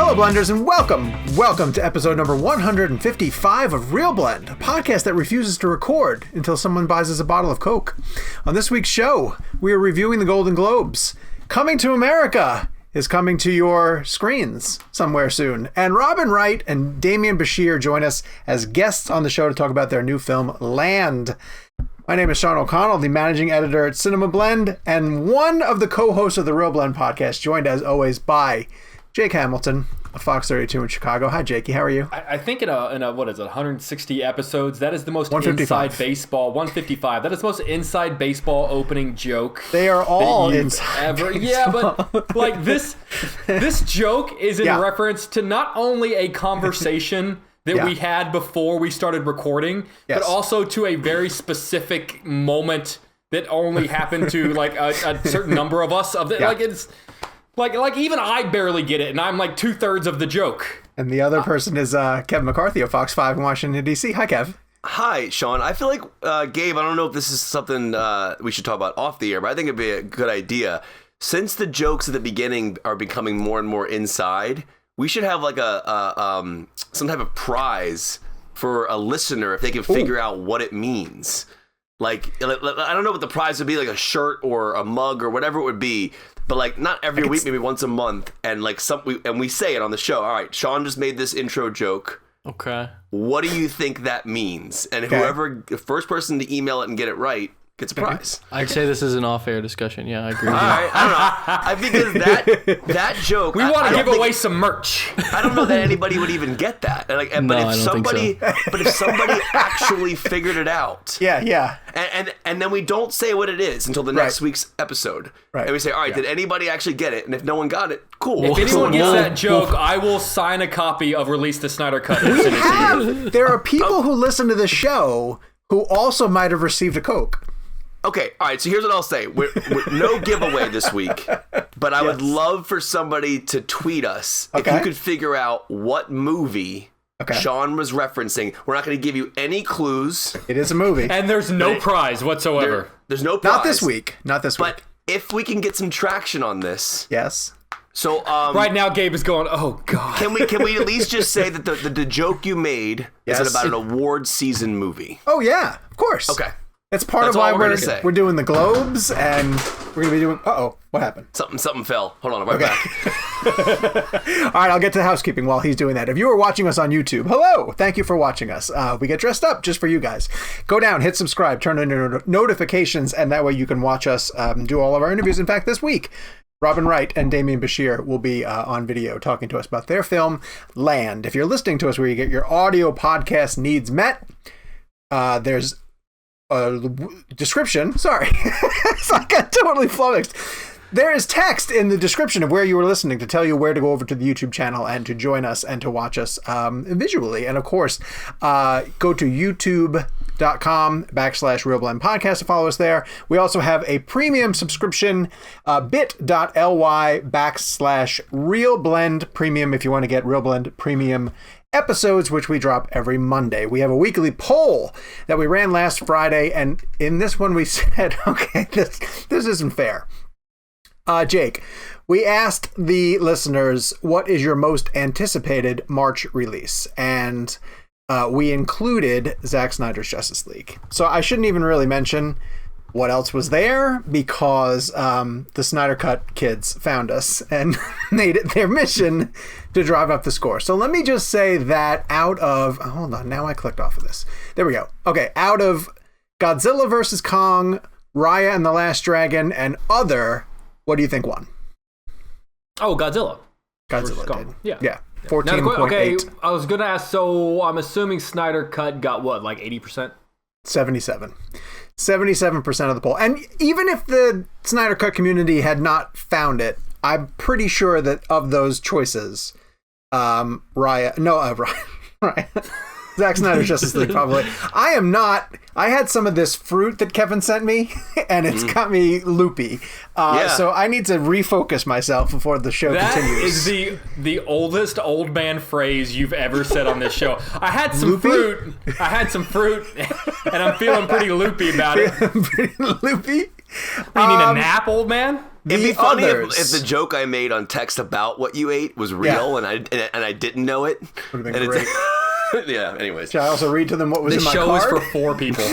Hello, Blenders, and welcome to episode number 155 of Real Blend, a podcast that refuses to record until someone buys us a bottle of Coke. On this week's show, we are reviewing the Golden Globes. Coming to America is coming to your screens somewhere soon. And Wright and Demián Bichir join us as guests on the show to talk about their new film, Land. My name is Sean O'Connell, the managing editor at Cinema Blend, and one of the co-hosts of the Real Blend podcast, joined as always by Jake Hamilton of Fox 32 in Chicago. Hi, Jakey. How are you? I think in a what is it, 160 episodes, that is the most 155. inside baseball. 155. That is the most inside baseball opening joke. They are all inside ever. Yeah, but like this joke is in reference to not only a conversation that we had before we started recording, but also to a very specific moment that only happened to like a certain number of us. Like it's. Like even I barely get it, and I'm like 2/3 of the joke. And the other person is Kevin McCarthy of Fox 5 in Washington, D.C. Hi, Kev. Hi, Sean. I feel like, Gabe, I don't know if this is something we should talk about off the air, but I think it'd be a good idea. Since the jokes at the beginning are becoming more and more inside, we should have like some type of prize for a listener if they can figure out what it means. Like, I don't know what the prize would be, like a shirt or a mug or whatever it would be. But like not every week, maybe once a month, and like we say it on the show. All right, Sean just made this intro joke. Okay. What do you think that means? And whoever the first person to email it and get it right gets a prize. I'd say this is an off-air discussion. Yeah, I agree. All right, I don't know. Because that joke. We want to give away some merch. I don't know that anybody would even get that. But if somebody actually figured it out. Yeah. And then we don't say what it is until the next week's episode. Right. And we say, all right, did anybody actually get it? And if no one got it, cool. If anyone gets that joke, I will sign a copy of Release the Snyder Cut and send it to you. There are people who listen to the show who also might have received a Coke. Okay, all right, so here's what I'll say. We're no giveaway this week, but I would love for somebody to tweet us if you could figure out what movie Sean was referencing. We're not going to give you any clues. It is a movie. And there's no prize whatsoever. There's no prize. Not this week. But if we can get some traction on this. Yes. So right now Gabe is going, oh God. Can we at least just say that the joke you made is about an award season movie? Oh, yeah, of course. Okay. That's part of why we're doing the Globes, and we're going to be doing... Uh-oh, what happened? Something fell. Hold on, I'm back. All right, I'll get to housekeeping while he's doing that. If you are watching us on YouTube, hello! Thank you for watching us. We get dressed up just for you guys. Go down, hit subscribe, turn on notifications, and that way you can watch us do all of our interviews. In fact, this week, Wright and Demián Bichir will be on video talking to us about their film, Land. If you're listening to us where you get your audio podcast needs met, there's... description. Sorry. I got totally flummoxed. There is text in the description of where you were listening to tell you where to go over to the YouTube channel and to join us and to watch us visually. And of course, go to youtube.com/RealBlend Podcast to follow us there. We also have a premium subscription, bit.ly/RealBlend Premium if you want to get Real Blend Premium episodes, which we drop every Monday. We have a weekly poll that we ran last Friday, and in this one we said, okay, this isn't fair. Jake, we asked the listeners, what is your most anticipated March release? And we included Zack Snyder's Justice League. So I shouldn't even really mention what else was there, because the Snyder Cut kids found us and made it their mission to drive up the score. So let me just say that out of... Hold on, now I clicked off of this. There we go. Okay, out of Godzilla vs. Kong, Raya and the Last Dragon, and other, what do you think won? Oh, Godzilla. Godzilla did. Yeah. 14.8. Okay, I was going to ask, so I'm assuming Snyder Cut got what, like 80%? 77% of the poll. And even if the Snyder Cut community had not found it, I'm pretty sure that of those choices, Raya, Zack Snyder's Justice League probably. I had some of this fruit that Kevin sent me, and it's got me loopy. So I need to refocus myself before the show continues. That is the oldest old man phrase you've ever said on this show. I had some fruit, and I'm feeling pretty loopy about it. Pretty loopy? You need a nap, old man? It'd be funny if the joke I made on text about what you ate was real and I didn't know it. Would have been great. Yeah, anyways. Should I also read to them what was in my card? The show is for 4 people.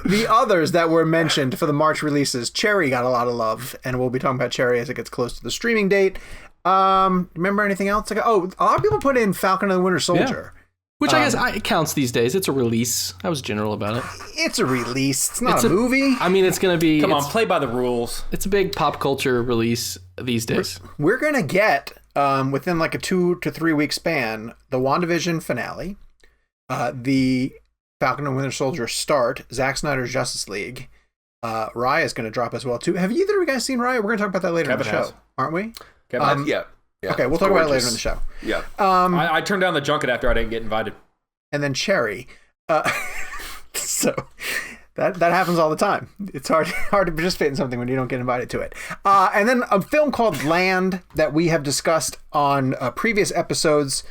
The others that were mentioned for the March releases, Cherry got a lot of love, and we'll be talking about Cherry as it gets close to the streaming date. Remember anything else? A lot of people put in Falcon and the Winter Soldier. Yeah. Which I guess it counts these days. It's a release. I was general about it. It's a release. It's not a movie. I mean, it's going to be... Come on, play by the rules. It's a big pop culture release these days. We're going to get, within like a 2 to 3 week span, the WandaVision finale, the Falcon and Winter Soldier start, Zack Snyder's Justice League. Raya is going to drop as well, too. Have either of you guys seen Raya? We're going to talk about that later in the show, aren't we? Yeah. Okay, we'll talk about it later in the show. Yeah. I turned down the junket after I didn't get invited. And then Cherry. So that happens all the time. It's hard to participate in something when you don't get invited to it. And then a film called Land that we have discussed on previous episodes.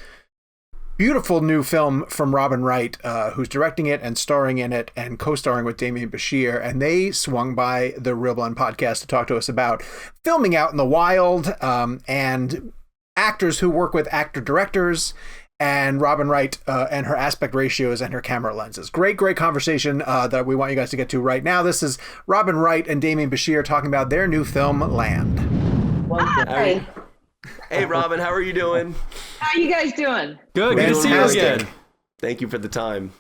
Beautiful new film from Robin Wright, who's directing it and starring in it and co-starring with Demián Bichir. And they swung by the Real Blend podcast to talk to us about filming out in the wild and actors who work with actor-directors and Robin Wright and her aspect ratios and her camera lenses. Great conversation that we want you guys to get to right now. This is Robin Wright and Demián Bichir talking about their new film, Land. Hi. Hey, Robin, how are you doing? How you guys doing? Good to see you again. Thank you for the time.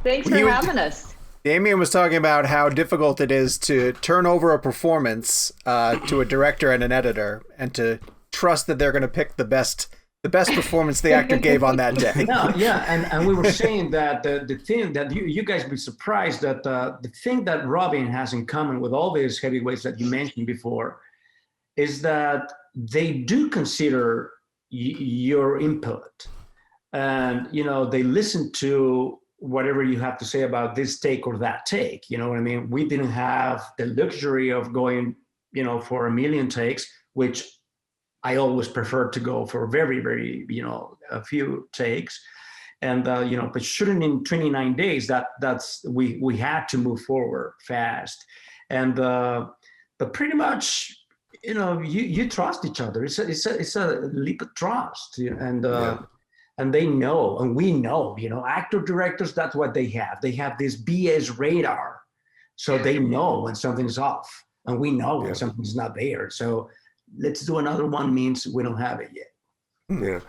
Thanks for having us. Demián was talking about how difficult it is to turn over a performance to a director and an editor and to trust that they're going to pick the best performance the actor gave on that day. And we were saying that the thing that you guys be surprised that the thing that Robin has in common with all these heavyweights that you mentioned before is that they do consider your input, and they listen to whatever you have to say about this take or that take. You know what I mean? We didn't have the luxury of going for a million takes, which I always prefer to go for very, very, a few takes. And, but shooting in 29 days, that's we had to move forward fast. And, but pretty much, you trust each other. It's a leap of trust. And they know, and we know, actor directors, that's what they have. They have this BS radar. So they know when something's off, and we know when something's not there. So let's do another one means we don't have it yet. Yeah.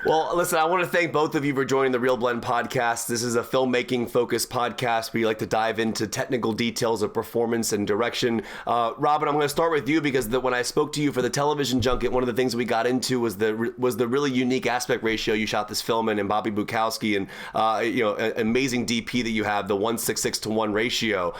Well, listen, I want to thank both of you for joining the Real Blend podcast. This is a filmmaking focused podcast. We like to dive into technical details of performance and direction. Robin, I'm going to start with you because when I spoke to you for the television junket, one of the things we got into was the really unique aspect ratio you shot this film in, and Bobby Bukowski, and an amazing DP that you have, the 1:6:1 ratio,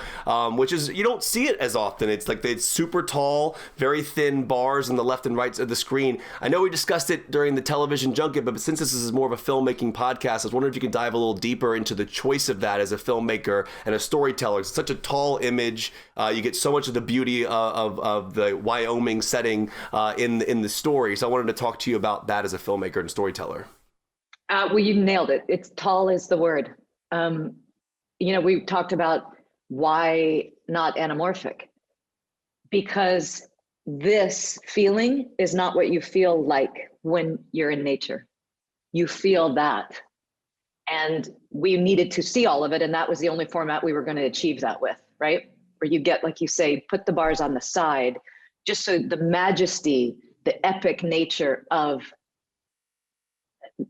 which is, you don't see it as often. It's like it's super tall, very thin bars on the left and right of the screen. I know we discussed it during the television junket, but since this is more of a filmmaking podcast, I was wondering if you could dive a little deeper into the choice of that as a filmmaker and a storyteller. It's such a tall image. You get so much of the beauty of the Wyoming setting in the story. So I wanted to talk to you about that as a filmmaker and storyteller. Well, you nailed it. It's tall is the word. We talked about why not anamorphic, because this feeling is not what you feel like when you're in nature. You feel that. And we needed to see all of it. And that was the only format we were going to achieve that with, right? Where you get, like you say, put the bars on the side, just so the majesty, the epic nature of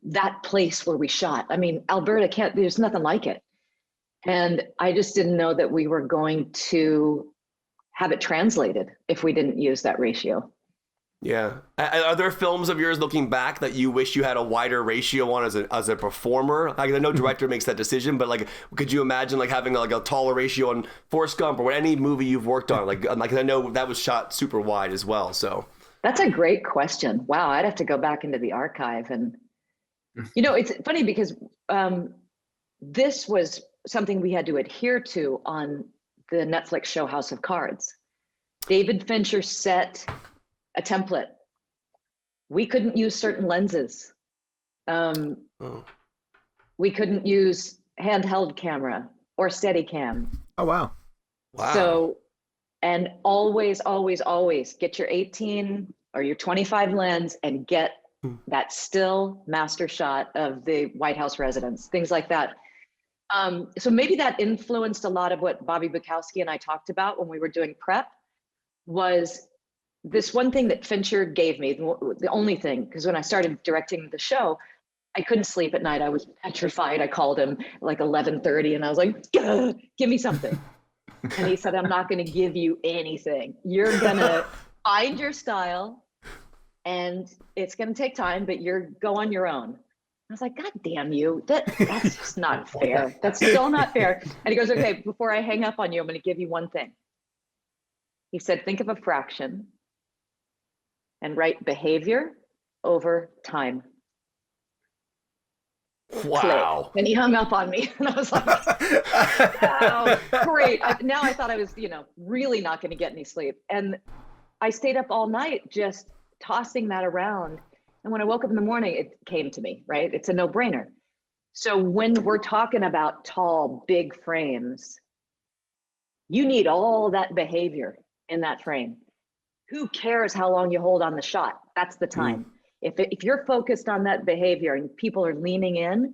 that place where we shot. I mean, Alberta there's nothing like it. And I just didn't know that we were going to have it translated if we didn't use that ratio. Yeah. Are there films of yours looking back that you wish you had a wider ratio on as a performer? Like, I know director makes that decision, but like, could you imagine like having like a taller ratio on Forrest Gump or any movie you've worked on? Like I know that was shot super wide as well. So that's a great question. Wow, I'd have to go back into the archive, and it's funny because this was something we had to adhere to on the Netflix show House of Cards. David Fincher set a template. We couldn't use certain lenses. We couldn't use handheld camera or Steadicam. Oh, wow. So, And always, always, always get your 18 or your 25 lens and get that still master shot of the White House residence, things like that. So maybe that influenced a lot of what Bobby Bukowski and I talked about when we were doing prep, was this one thing that Fincher gave me, the only thing, because when I started directing the show, I couldn't sleep at night. I was petrified. I called him like 11:30 and I was like, give me something. And he said, I'm not going to give you anything. You're going to find your style and it's going to take time, but you're go on your own. I was like, God damn you. That's just not fair. That's still not fair. And he goes, okay, before I hang up on you, I'm going to give you one thing. He said, think of a fraction and write behavior over time. Wow. Click. And he hung up on me. And I was like, oh, great. Now I thought I was, really not going to get any sleep. And I stayed up all night just tossing that around. And when I woke up in the morning, it came to me, right? It's a no-brainer. So when we're talking about tall, big frames, you need all that behavior in that frame. Who cares how long you hold on the shot? That's the time. If you're focused on that behavior and people are leaning in,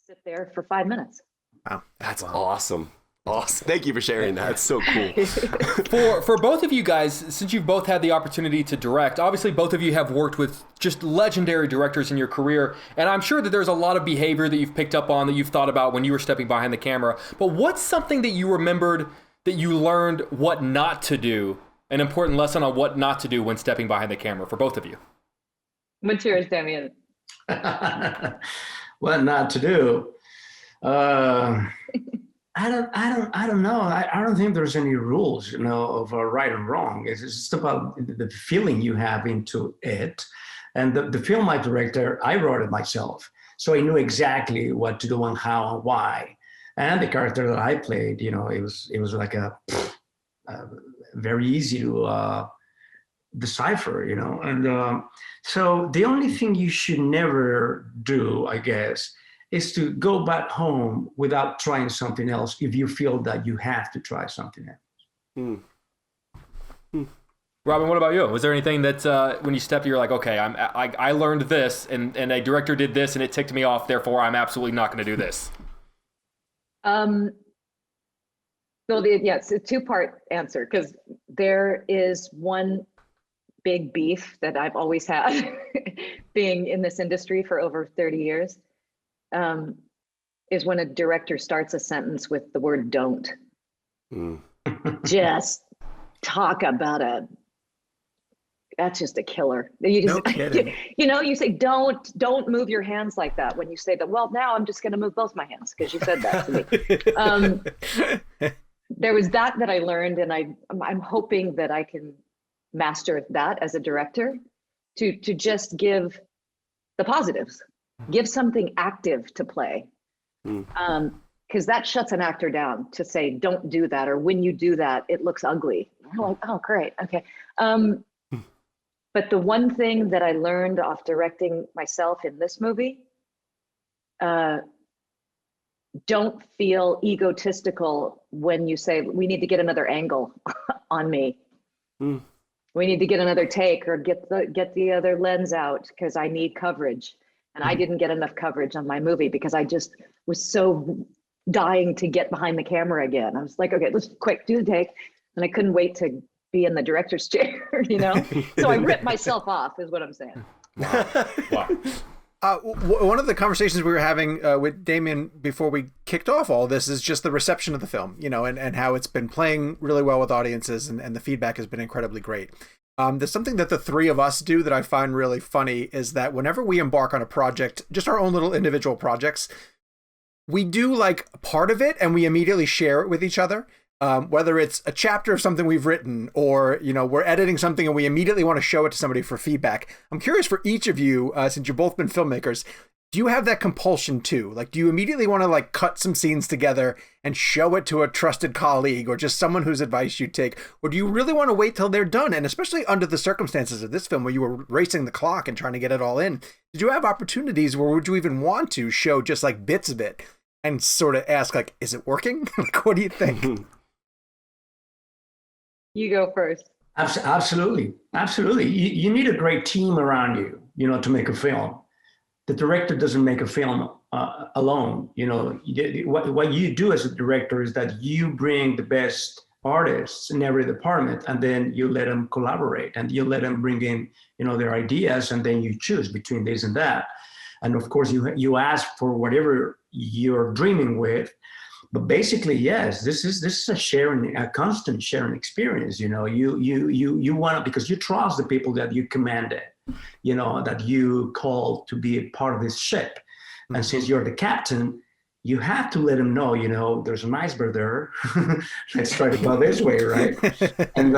sit there for 5 minutes. Wow, that's awesome. Awesome. Thank you for sharing that. It's so cool. For both of you guys, since you've both had the opportunity to direct, obviously both of you have worked with just legendary directors in your career, and I'm sure that there's a lot of behavior that you've picked up on that you've thought about when you were stepping behind the camera. But what's something that you remembered that you learned what not to do, an important lesson on what not to do when stepping behind the camera for both of you? What's yours, Démian? What not to do? I don't know. I don't think there's any rules, of right and wrong. It's just about the feeling you have into it. And the film I directed, I wrote it myself. So I knew exactly what to do and how and why. And the character that I played, it was like a very easy to decipher, And so the only thing you should never do, I guess, is to go back home without trying something else if you feel that you have to try something else. Robin, what about you? Was there anything that when you stepped, you're like, okay, I learned this, and a director did this, and it ticked me off. Therefore, I'm absolutely not going to do this. It's a two-part answer, because there is one big beef that I've always had being in this industry for over 30 years. Is when a director starts a sentence with the word don't. Just talk about that's just a killer. You just, no kidding. You say, don't move your hands like that. When you say that, well, now I'm just going to move both my hands because you said that to me. There was that I learned, and I'm hoping that I can master that as a director to just give the positives. Give something active to play, because that shuts an actor down to say, don't do that, or when you do that, it looks ugly. I'm like, oh, great, okay. But the one thing that I learned off directing myself in this movie, don't feel egotistical when you say, we need to get another angle on me. We need to get another take, or get the other lens out because I need coverage. And I didn't get enough coverage on my movie because I just was so dying to get behind the camera again. I was like, okay, let's quick do the take. And I couldn't wait to be in the director's chair, So I ripped myself off is what I'm saying. Wow. One of the conversations we were having with Démian before we kicked off all this is just the reception of the film, and how it's been playing really well with audiences, and the feedback has been incredibly great. There's something that the three of us do that I find really funny, is that whenever we embark on a project, just our own little individual projects, we do like part of it and we immediately share it with each other. Whether it's a chapter of something we've written, or, we're editing something and we immediately want to show it to somebody for feedback. I'm curious for each of you, since you've both been filmmakers, do you have that compulsion too? Like, do you immediately want to cut some scenes together and show it to a trusted colleague or just someone whose advice you take? Or do you really want to wait till they're done? And especially under the circumstances of this film where you were racing the clock and trying to get it all in, did you have opportunities where would you even want to show just bits of it and sort of ask, is it working? What do you think? You go first. Absolutely. You need a great team around you, to make a film. The director doesn't make a film alone. What you do as a director is that you bring the best artists in every department, and then you let them collaborate, and you let them bring in, their ideas, and then you choose between this and that. And of course, you ask for whatever you're dreaming with. But basically, yes, this is a constant sharing experience. You want to, because you trust the people that you commanded, that you call to be a part of this ship. Mm-hmm. And since you're the captain, you have to let them know, there's an iceberg there. Let's try to go this way, right? And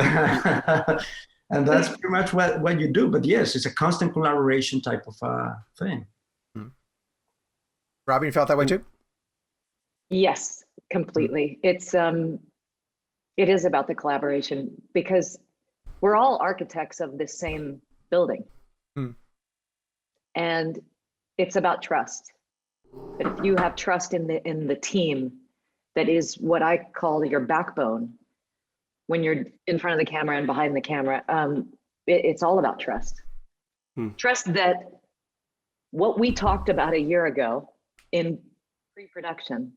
and that's pretty much what you do. But yes, it's a constant collaboration type of thing. Mm-hmm. Robin, you felt that way too? Yes, completely. It is about the collaboration, because we're all architects of this same building. And it's about trust. But if you have trust in the team, that is what I call your backbone. When you're in front of the camera and behind the camera, it's all about trust. Trust that what we talked about a year ago in pre-production,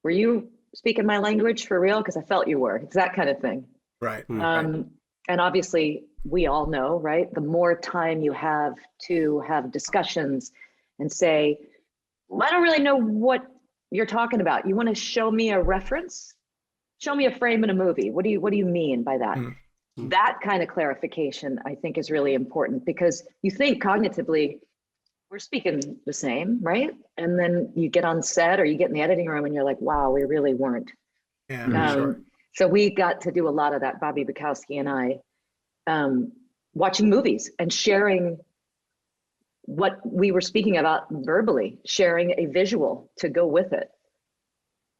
were you speaking my language for real? Because I felt you were. It's that kind of thing. Right. And obviously, we all know, right? The more time you have to have discussions and say, well, I don't really know what you're talking about. You want to show me a reference? Show me a frame in a movie. What do you mean by that? That kind of clarification, I think, is really important, because you think cognitively, we're speaking the same, right? And then you get on set or you get in the editing room and you're like, wow, we really weren't. Yeah, sure. So we got to do a lot of that, Bobby Bukowski and I, watching movies and sharing what we were speaking about verbally, sharing a visual to go with it.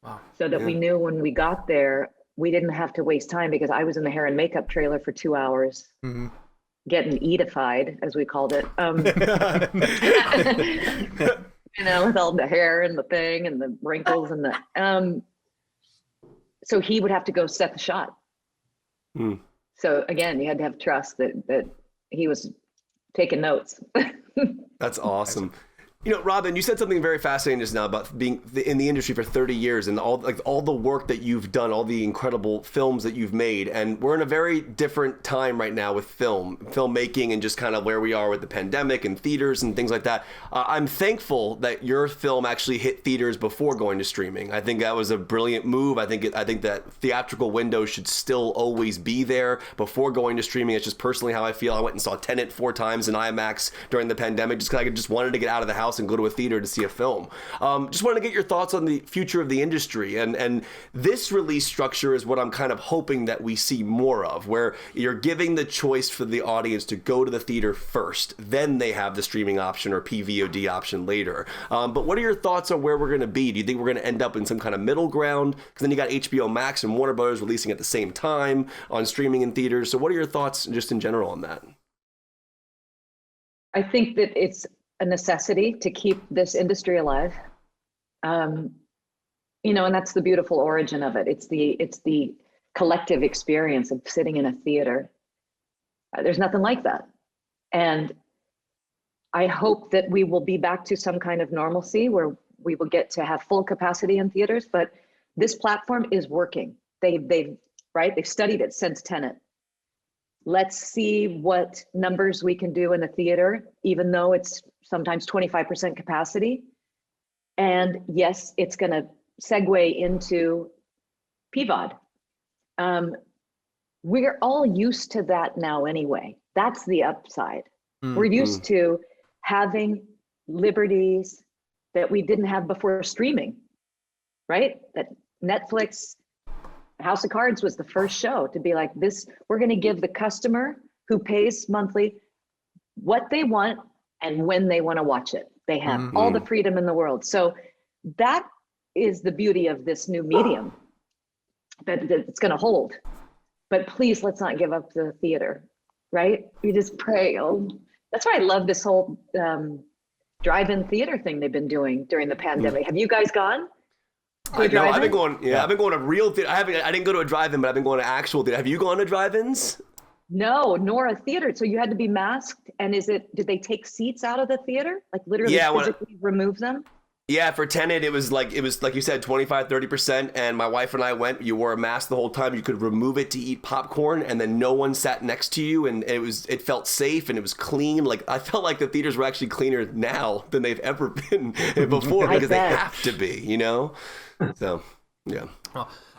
Wow. So that we knew when we got there, we didn't have to waste time, because I was in the hair and makeup trailer for 2 hours. Getting eatified, as we called it, with all the hair and the thing and the wrinkles and the, so he would have to go set the shot. So again, you had to have trust that he was taking notes. That's awesome. Robin, you said something very fascinating just now about being in the industry for 30 years and all the work that you've done, all the incredible films that you've made. And we're in a very different time right now with filmmaking, and just kind of where we are with the pandemic and theaters and things like that. I'm thankful that your film actually hit theaters before going to streaming. I think that was a brilliant move. I think that theatrical window should still always be there before going to streaming. It's just personally how I feel. I went and saw Tenet 4 times in IMAX during the pandemic, just because I just wanted to get out of the house and go to a theater to see a film. Just wanted to get your thoughts on the future of the industry, and this release structure is what I'm kind of hoping that we see more of, where you're giving the choice for the audience to go to the theater first, then they have the streaming option or PVOD option later. But what are your thoughts on where we're going to be? Do you think we're going to end up in some kind of middle ground? Because then you got HBO Max and Warner Brothers releasing at the same time on streaming in theaters. So what are your thoughts just in general on that? I think that it's a necessity to keep this industry alive. And that's the beautiful origin of it. It's the collective experience of sitting in a theater. There's nothing like that. And I hope that we will be back to some kind of normalcy where we will get to have full capacity in theaters, but this platform is working. They've studied it since Tenet. Let's see what numbers we can do in a theater, even though it's sometimes 25% capacity. And yes, it's going to segue into PVOD. We're all used to that now anyway. That's the upside. We're used to having liberties that we didn't have before streaming, right? That Netflix, House of Cards was the first show to be like this. We're going to give the customer who pays monthly what they want and when they want to watch it. They have all the freedom in the world. So that is the beauty of this new medium that it's going to hold. But please, let's not give up the theater, right? We just pray. Oh, that's why I love this whole drive-in theater thing they've been doing during the pandemic. Have you guys gone? I've been going. Yeah, I've been going to real theater. I didn't go to a drive-in, but I've been going to actual theater. Have you gone to drive-ins? No, nor a theater. So you had to be masked. And did they take seats out of the theater? Like literally physically remove them? Yeah, for Tenet, it was like you said, 25, 30%. And my wife and I went, you wore a mask the whole time. You could remove it to eat popcorn, and then no one sat next to you. And it felt safe and it was clean. Like I felt like the theaters were actually cleaner now than they've ever been before because they have to be, you know? So, yeah.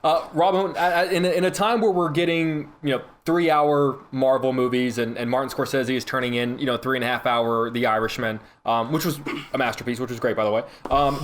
Robin, in a time where we're getting 3-hour Marvel movies and Martin Scorsese is turning in 3.5-hour The Irishman, which was a masterpiece, which was great by the way.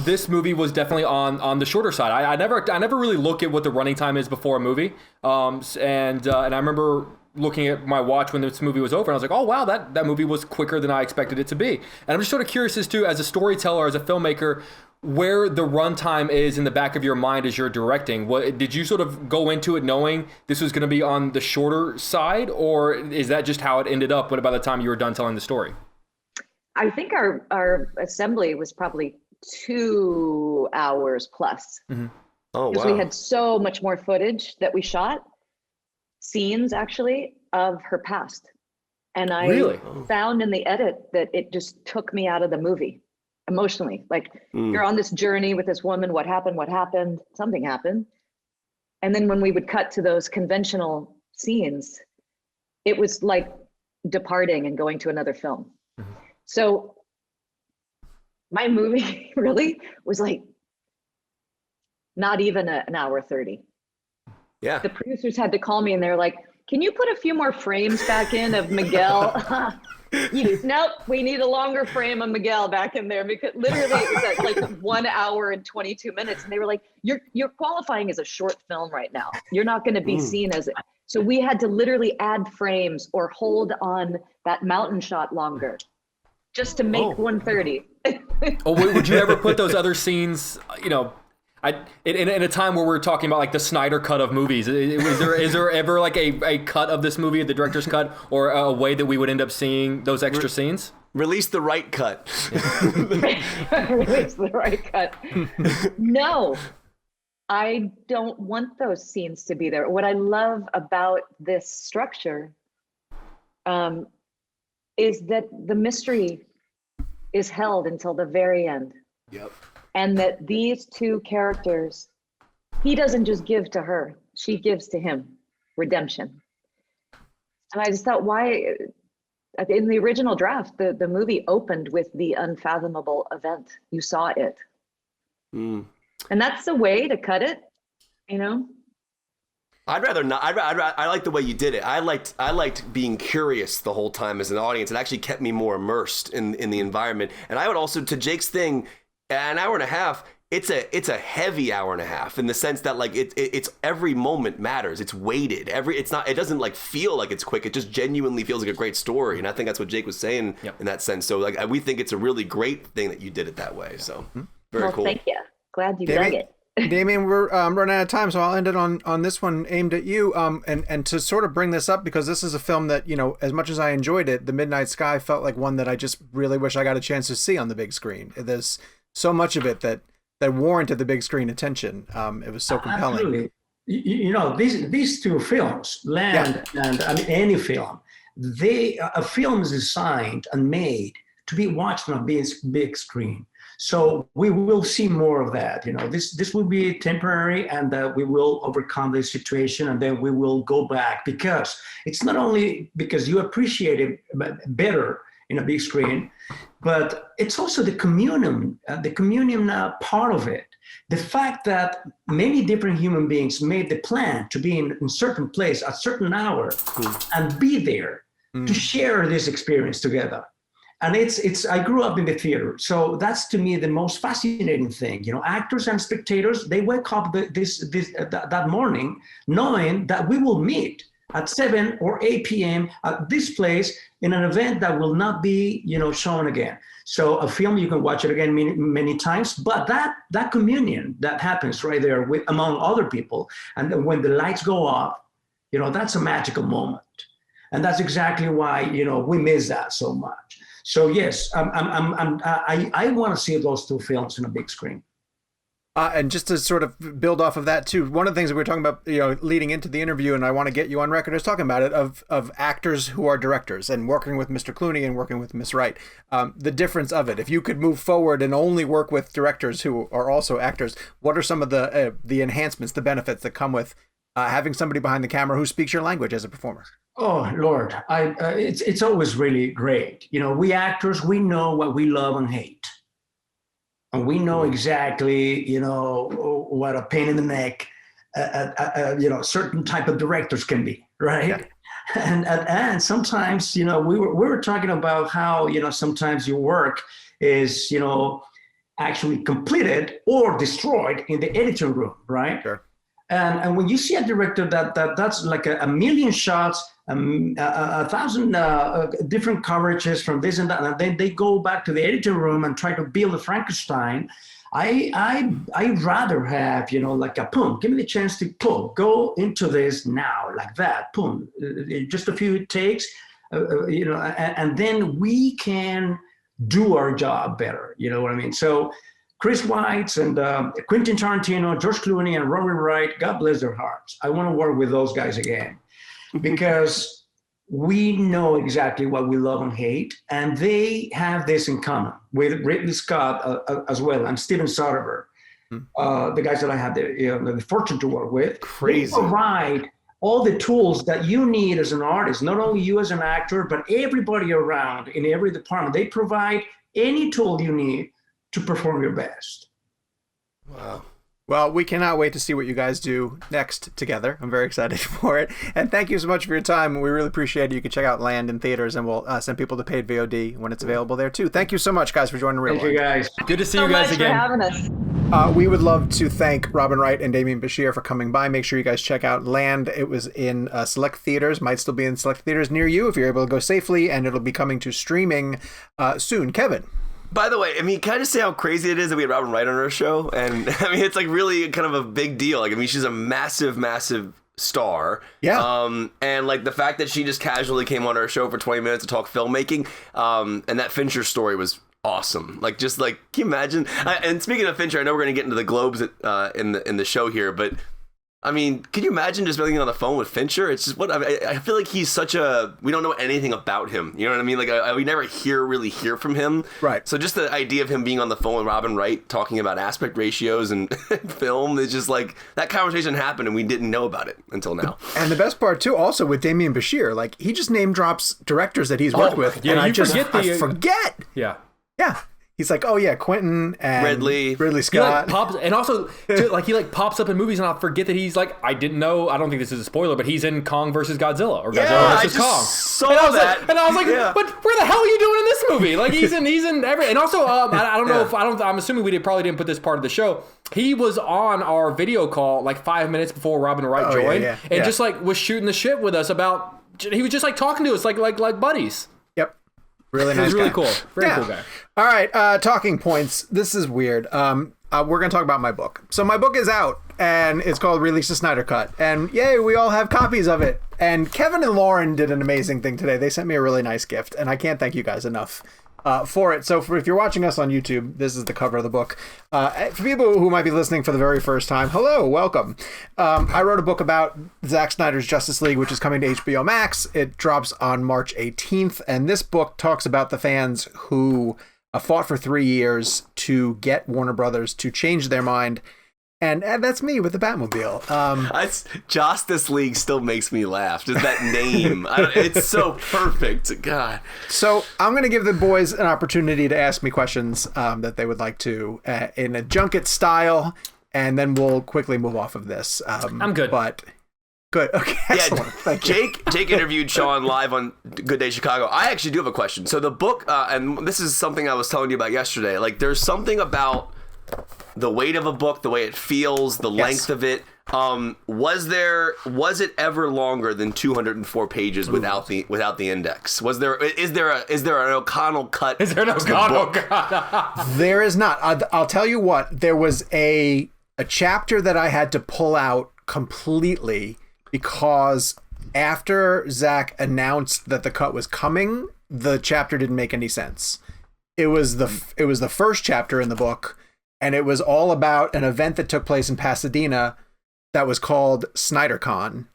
This movie was definitely on the shorter side. I never really look at what the running time is before a movie, and I remember looking at my watch when this movie was over, and I was like, oh wow, that movie was quicker than I expected it to be. And I'm just sort of curious as to, as a storyteller, as a filmmaker, where the runtime is in the back of your mind as you're directing. What did you sort of go into it knowing this was going to be on the shorter side, or is that just how it ended up by the time you were done telling the story? I think our assembly was probably 2 hours plus. Mm-hmm. Oh, wow. Because we had so much more footage that we shot, scenes actually, of her past. And I found in the edit that it just took me out of the movie. Emotionally, like you're on this journey with this woman. What happened? Something happened. And then when we would cut to those conventional scenes, it was like departing and going to another film. Mm-hmm. So my movie really was like not even an hour 30. Yeah. The producers had to call me and they're like, can you put a few more frames back in of Miguel? Nope, we need a longer frame of Miguel back in there, because literally it was at like 1 hour and 22 minutes. And they were like, you're qualifying as a short film right now. You're not going to be seen as it. So we had to literally add frames or hold on that mountain shot longer just to make 130. Would you ever put those other scenes, in a time where we're talking about like the Snyder Cut of movies, is there ever like a cut of this movie, the director's cut, or a way that we would end up seeing those extra scenes? Release the right cut. Release the right cut. No, I don't want those scenes to be there. What I love about this structure is that the mystery is held until the very end. Yep. And that these two characters, he doesn't just give to her, she gives to him redemption. And I just thought, why, in the original draft, the movie opened with the unfathomable event. You saw it. And that's the way to cut it, I'd rather not. I like the way you did it. I liked being curious the whole time as an audience. It actually kept me more immersed in the environment. And I would also, to Jake's thing, an hour and a half, it's a heavy hour and a half in the sense that like it's every moment matters. It's weighted. It doesn't like feel like it's quick. It just genuinely feels like a great story. And I think that's what Jake was saying in that sense. So like we think it's a really great thing that you did it that way. So very cool. Thank you. Glad you dug it. Démian, we're running out of time, so I'll end it on this one aimed at you. And to sort of bring this up, because this is a film that, as much as I enjoyed it, The Midnight Sky felt like one that I just really wish I got a chance to see on the big screen. There's so much of it that warranted the big screen attention. It was so compelling. Absolutely. These two films, Land and any film, a film is designed and made to be watched on a big screen. So we will see more of that. This will be temporary, and we will overcome this situation, and then we will go back, because it's not only because you appreciate it better in a big screen, but it's also the communion part of it. The fact that many different human beings made the plan to be in a certain place at a certain hour and be there to share this experience together. And I grew up in the theater, so that's to me the most fascinating thing. Actors and spectators, they wake up that morning knowing that we will meet at 7 or 8 p.m. at this place in an event that will not be, shown again. So a film, you can watch it again many times, but that communion that happens right there among other people, and when the lights go off, that's a magical moment. And that's exactly why, we miss that so much. So yes, I want to see those two films in a big screen. And just to sort of build off of that too, one of the things that we were talking about, leading into the interview, and I want to get you on record as talking about it, of actors who are directors and working with Mr. Clooney and working with Miss Wright, the difference of it. If you could move forward and only work with directors who are also actors, what are some of the enhancements, the benefits that come with having somebody behind the camera who speaks your language as a performer? Oh Lord, it's always really great. We actors, we know what we love and hate. And we know exactly, what a pain in the neck, certain type of directors can be, right? Yeah. And sometimes, we were talking about how, sometimes your work is, actually completed or destroyed in the editing room, right? Sure. And when you see a director that's like a million shots, 1,000 different coverages from this and that, and then they go back to the editing room and try to build a Frankenstein. I'd rather have, like a boom, give me the chance to go into this now, like that, boom, just a few takes, and then we can do our job better. You know what I mean? So Chris Weitz and Quentin Tarantino, George Clooney, and Robert Wright, God bless their hearts. I want to work with those guys again. Because we know exactly what we love and hate, and they have this in common with Ridley Scott as well, and Steven Soderbergh, the guys that I had the fortune to work with. Crazy. They provide all the tools that you need as an artist, not only you as an actor, but everybody around in every department. They provide any tool you need to perform your best. Wow. Well, we cannot wait to see what you guys do next together. I'm very excited for it. And thank you so much for your time. We really appreciate it. You can check out Land in theaters, and we'll send people to paid VOD when it's available there, too. Thank you so much, guys, for joining Real. Thank you, guys. Good to see you guys again. Thanks for having us. We would love to thank Robin Wright and Demián Bichir for coming by. Make sure you guys check out Land. It was in select theaters, might still be in select theaters near you if you're able to go safely, and it'll be coming to streaming soon. Kevin. By the way, can I just say how crazy it is that we had Robin Wright on our show? And it's like really kind of a big deal. Like, she's a massive, massive star. Yeah. And like the fact that she just casually came on our show for 20 minutes to talk filmmaking. And that Fincher story was awesome. Like, just like, can you imagine? And speaking of Fincher, I know we're going to get into the Globes in the show here, but can you imagine just being on the phone with Fincher? It's just I feel like he's we don't know anything about him. You know what I mean? Like, we never really hear from him. Right. So just the idea of him being on the phone with Robin Wright talking about aspect ratios and film is just like, that conversation happened and we didn't know about it until now. And the best part too, also with Demián Bichir, like, he just name drops directors that he's worked with. Yeah, and I forget. Yeah. Yeah. He's like, oh yeah, Quentin and Ridley Scott. He pops, and also he pops up in movies, and I'll forget that he's like, I didn't know. I don't think this is a spoiler, but he's in Kong versus Godzilla or Godzilla versus Kong. Saw that. And I was like, but where the hell are you doing in this movie? Like, he's in every. And also, I don't know if I'm assuming probably didn't put this part of the show. He was on our video call like 5 minutes before Robin Wright joined, and just like was shooting the shit with us about. He was just like talking to us like buddies. Really nice. He's really guy. cool. Very cool guy. All right, talking points. This is weird. We're going to talk about my book. So my book is out, and it's called Release the Snyder Cut. And yay, we all have copies of it. And Kevin and Lauren did an amazing thing today. They sent me a really nice gift, and I can't thank you guys enough for it. So if you're watching us on YouTube, this is the cover of the book. For people who might be listening for the very first time, hello, welcome. I wrote a book about Zack Snyder's Justice League, which is coming to HBO Max. It drops on March 18th, and this book talks about the fans who fought for 3 years to get Warner Brothers to change their mind. And that's me with the Batmobile. Justice League still makes me laugh. Just that name. It's so perfect. God. So I'm going to give the boys an opportunity to ask me questions that they would like to in a junket style. And then we'll quickly move off of this. I'm good. But good. Okay. Excellent. Thank you. Jake interviewed Sean live on Good Day Chicago. I actually do have a question. So the book, and this is something I was telling you about yesterday. Like, there's something about the weight of a book, the way it feels, the length of it. Was it ever longer than 204 pages without the index? Is there an O'Connell cut? Is there an O'Connell cut? There is not. I'll tell you what. There was a chapter that I had to pull out completely because after Zack announced that the cut was coming, the chapter didn't make any sense. It was the first chapter in the book And it was all about an event that took place in Pasadena that was called Snyder Con,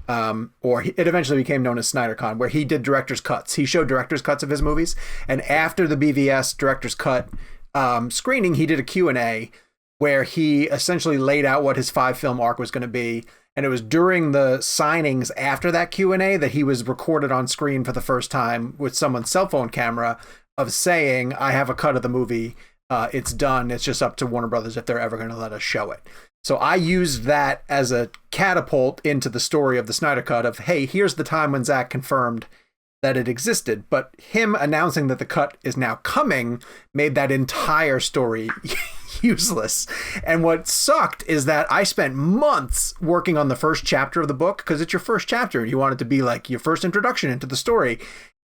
or it eventually became known as Snyder Con, where he did director's cuts. He showed director's cuts of his movies. And after the BVS director's cut screening, he did a Q&A where he essentially laid out what his 5-film arc was going to be. And it was during the signings after that Q&A that he was recorded on screen for the first time with someone's cell phone camera of saying, I have a cut of the movie. It's done. It's just up to Warner Brothers if they're ever going to let us show it. So I used that as a catapult into the story of the Snyder Cut of, hey, here's the time when Zack confirmed that it existed. But him announcing that the cut is now coming made that entire story useless. And what sucked is that I spent months working on the first chapter of the book, because it's your first chapter. You want it to be like your first introduction into the story.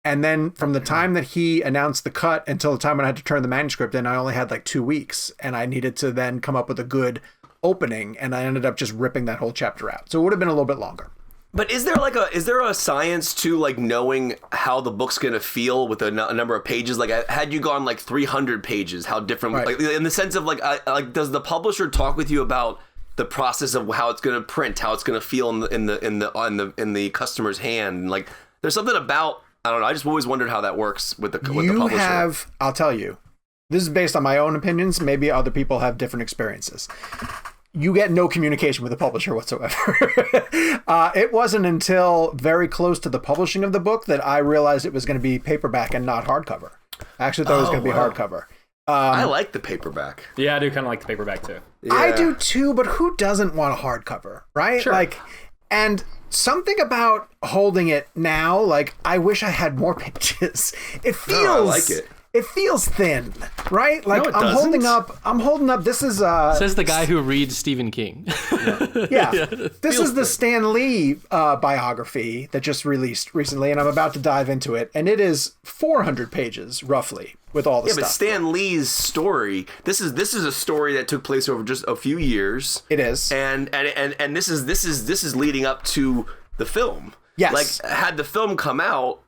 And then from the time that he announced the cut until the time when I had to turn the manuscript in, I only had like 2 weeks, and I needed to then come up with a good opening, and I ended up just ripping that whole chapter out. So it would have been a little bit longer. But is there a science to like knowing how the book's gonna feel with a number of pages? Like, had you gone like 300 pages, how different? Right. Like, in the sense of like does the publisher talk with you about the process of how it's gonna print, how it's gonna feel in the customer's hand? Like, there's something about, I don't know. I just always wondered how that works with the publisher. I'll tell you, this is based on my own opinions. Maybe other people have different experiences. You get no communication with the publisher whatsoever. It wasn't until very close to the publishing of the book that I realized it was going to be paperback and not hardcover. I actually thought it was going to be hardcover. I like the paperback. Yeah, I do kind of like the paperback too. Yeah. I do too, but who doesn't want a hardcover, right? Sure. Like, and something about holding it now, like, I wish I had more pages. It feels... No, I like it. It feels thin, right? Like, No, it I'm doesn't. holding up, this is Says the guy who reads Stephen King. yeah. This is the Stan Lee biography that just released recently, and I'm about to dive into it, and it is 400 pages roughly with all the stuff. Yeah, but Stan Lee's story, this is a story that took place over just a few years. It is. And this is leading up to the film. Yes. Like, had the film come out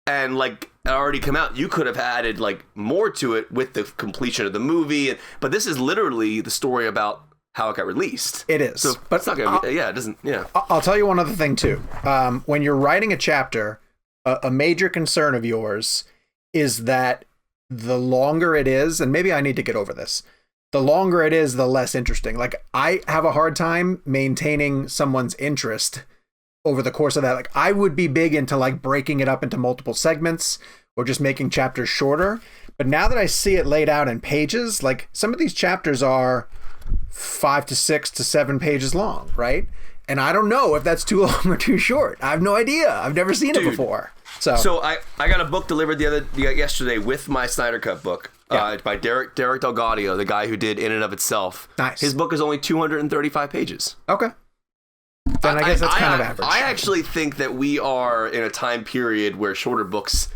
and like already come out, you could have added like more to it with the completion of the movie, but this is literally the story about how it got released. It is. So, but it's not gonna be, it doesn't, I'll tell you one other thing too. When you're writing a chapter, a major concern of yours is that the longer it is, and maybe I need to get over this, the longer it is, the less interesting. Like, I have a hard time maintaining someone's interest over the course of that. Like, I would be big into like breaking it up into multiple segments or just making chapters shorter. But now that I see it laid out in pages, like, some of these chapters are 5 to 6 to 7 pages long, right? And I don't know if that's too long or too short. I have no idea. I've never seen it before. So I got a book delivered yesterday with my Snyder Cut book. By Derek Delgadio, the guy who did In and of Itself. Nice. His book is only 235 pages. Okay. Then I guess that's kind of average. I actually think that we are in a time period where shorter books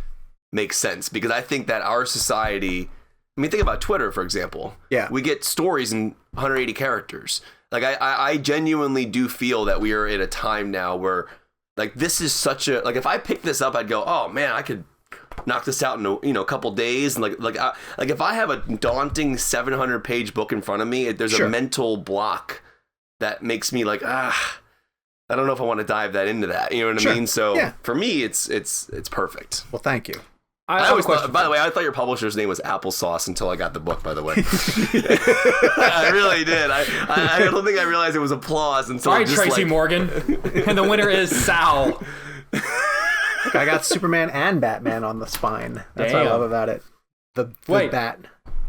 make sense, because I think that our society, I mean, think about Twitter, for example. Yeah. We get stories in 180 characters. Like, I genuinely do feel that we are in a time now where, like, this is such a, like, if I pick this up, I'd go, oh man, I could knock this out in a couple days. And like if I have a daunting 700 page book in front of me, there's a mental block that makes me like, I don't know if I want to dive that into that. You know what I mean? So for me, it's perfect. Well, thank you. I always thought, by the way, I thought your publisher's name was Applesauce until I got the book, by the way. I really did. I don't think I realized it was applause until All right, Tracy Morgan. And the winner is Sal. Look, I got Superman and Batman on the spine. That's what I love about it. The bat.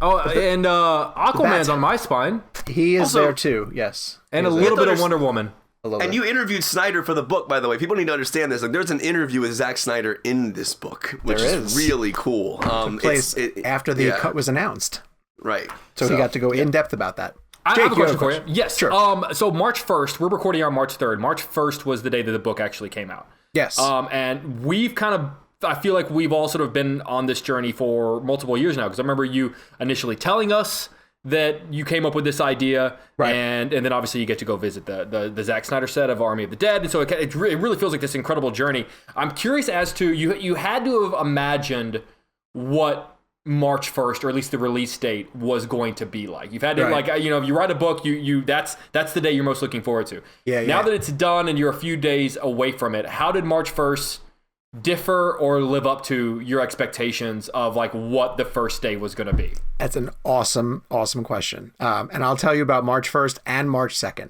Oh, and Aquaman's on my spine. He is also there too, yes. And a little bit of Wonder Woman. And you interviewed Snyder for the book, by the way. People need to understand this. Like, there's an interview with Zack Snyder in this book, which is really cool. Took place after the cut was announced. Right. So he got to go in depth about that. I have a question for you. Yes. Sure. So March 1st, we're recording on March 3rd. March 1st was the day that the book actually came out. Yes. And we've kind of, I feel like we've all sort of been on this journey for multiple years now, because I remember you initially telling us that you came up with this idea, right, and then obviously you get to go visit the Zack Snyder set of Army of the Dead, and so it really feels like this incredible journey. I'm curious as to, you had to have imagined what March 1st, or at least the release date, was going to be like. You've had to if you write a book, you that's the day you're most looking forward to. Now that it's done and you're a few days away from it, how did March 1st differ or live up to your expectations of like what the first day was going to be? That's an awesome question. And I'll tell you about March 1st and March 2nd.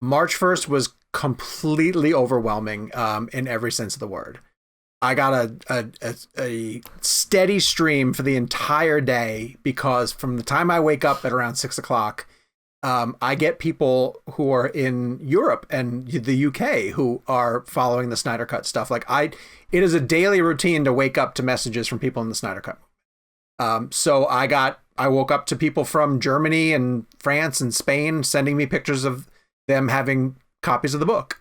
March 1st was completely overwhelming in every sense of the word. I got a steady stream for the entire day because from the time I wake up at around 6 o'clock, I get people who are in Europe and the UK who are following the Snyder Cut stuff. Like it is a daily routine to wake up to messages from people in the Snyder Cut. So I woke up to people from Germany and France and Spain sending me pictures of them having copies of the book.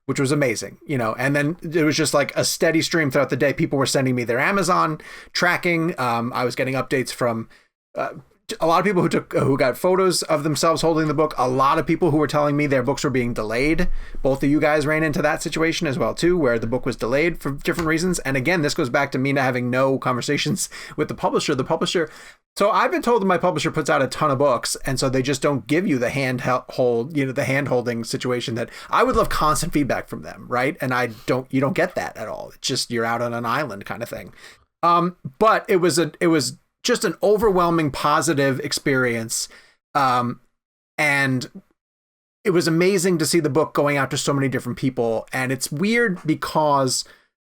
Which was amazing, and then it was just like a steady stream throughout the day. People were sending me their Amazon tracking. I was getting updates from a lot of people who got photos of themselves holding the book. A lot of people who were telling me their books were being delayed. Both of you guys ran into that situation as well too, where the book was delayed for different reasons. And again, this goes back to me not having no conversations with the publisher. So I've been told that my publisher puts out a ton of books, and so they just don't give you the hand-holding situation that I would love constant feedback from them, right? And you don't get that at all. It's just you're out on an island kind of thing. But it was just an overwhelming positive experience, and it was amazing to see the book going out to so many different people. And it's weird because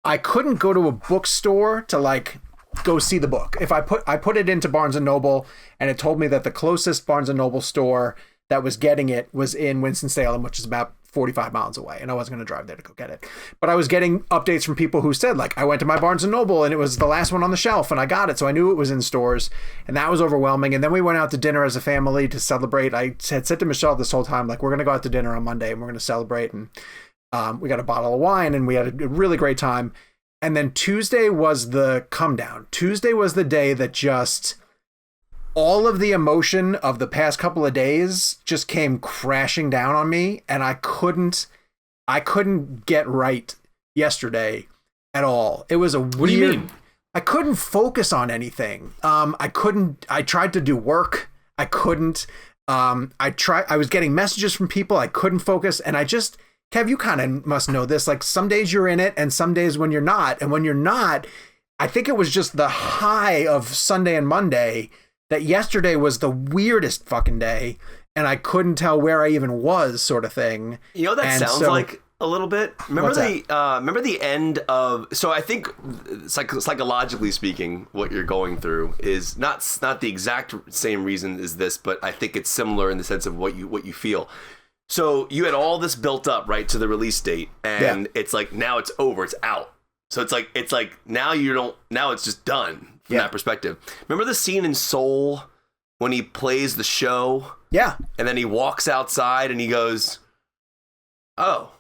I couldn't go to a bookstore to like go see the book. If I put it into Barnes & Noble, and it told me that the closest Barnes & Noble store that was getting it was in Winston-Salem, which is about 45 miles away, and I wasn't going to drive there to go get it. But I was getting updates from people who said, like, I went to my Barnes & Noble and it was the last one on the shelf and I got it, so I knew it was in stores, and that was overwhelming. And then we went out to dinner as a family to celebrate. I had said to Michelle this whole time, like, we're going to go out to dinner on Monday and we're going to celebrate, and we got a bottle of wine and we had a really great time. And then Tuesday was the come down. Tuesday was the day that just all of the emotion of the past couple of days just came crashing down on me, and I couldn't get right yesterday at all. It was a weird. What do you mean? I couldn't focus on anything. I tried to do work. I couldn't. I was getting messages from people. I couldn't focus, and Kev, you kind of must know this. Like, some days you're in it and some days when you're not. And when you're not, I think it was just the high of Sunday and Monday that yesterday was the weirdest fucking day. And I couldn't tell where I even was, sort of thing. You know what that sounds like a little bit? Remember the end of... So I think psychologically speaking, what you're going through is not the exact same reason as this, but I think it's similar in the sense of what you feel. So you had all this built up, right, to the release date, and it's like, now it's over, it's out. So it's like now it's just done from that perspective. Remember the scene in Soul when he plays the show? Yeah. And then he walks outside and he goes, oh,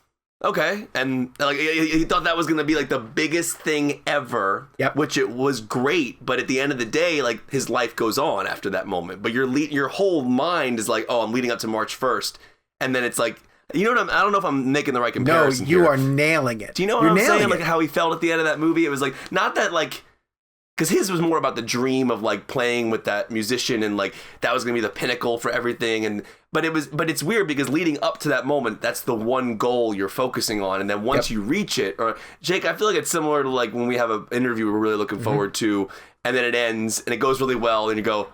okay. And like he thought that was going to be like the biggest thing ever, which it was great. But at the end of the day, like, his life goes on after that moment. But your whole mind is like, oh, I'm leading up to March 1st. And then it's like, you know what I don't know if I'm making the right comparison. No, you are nailing it. Do you know what I'm saying? Like, how he felt at the end of that movie? It was like, not that, like, because his was more about the dream of like playing with that musician, and like that was gonna be the pinnacle for everything. But it's weird because leading up to that moment, that's the one goal you're focusing on, and then once you reach it, or Jake, I feel like it's similar to like when we have an interview we're really looking forward to, and then it ends and it goes really well, and you go,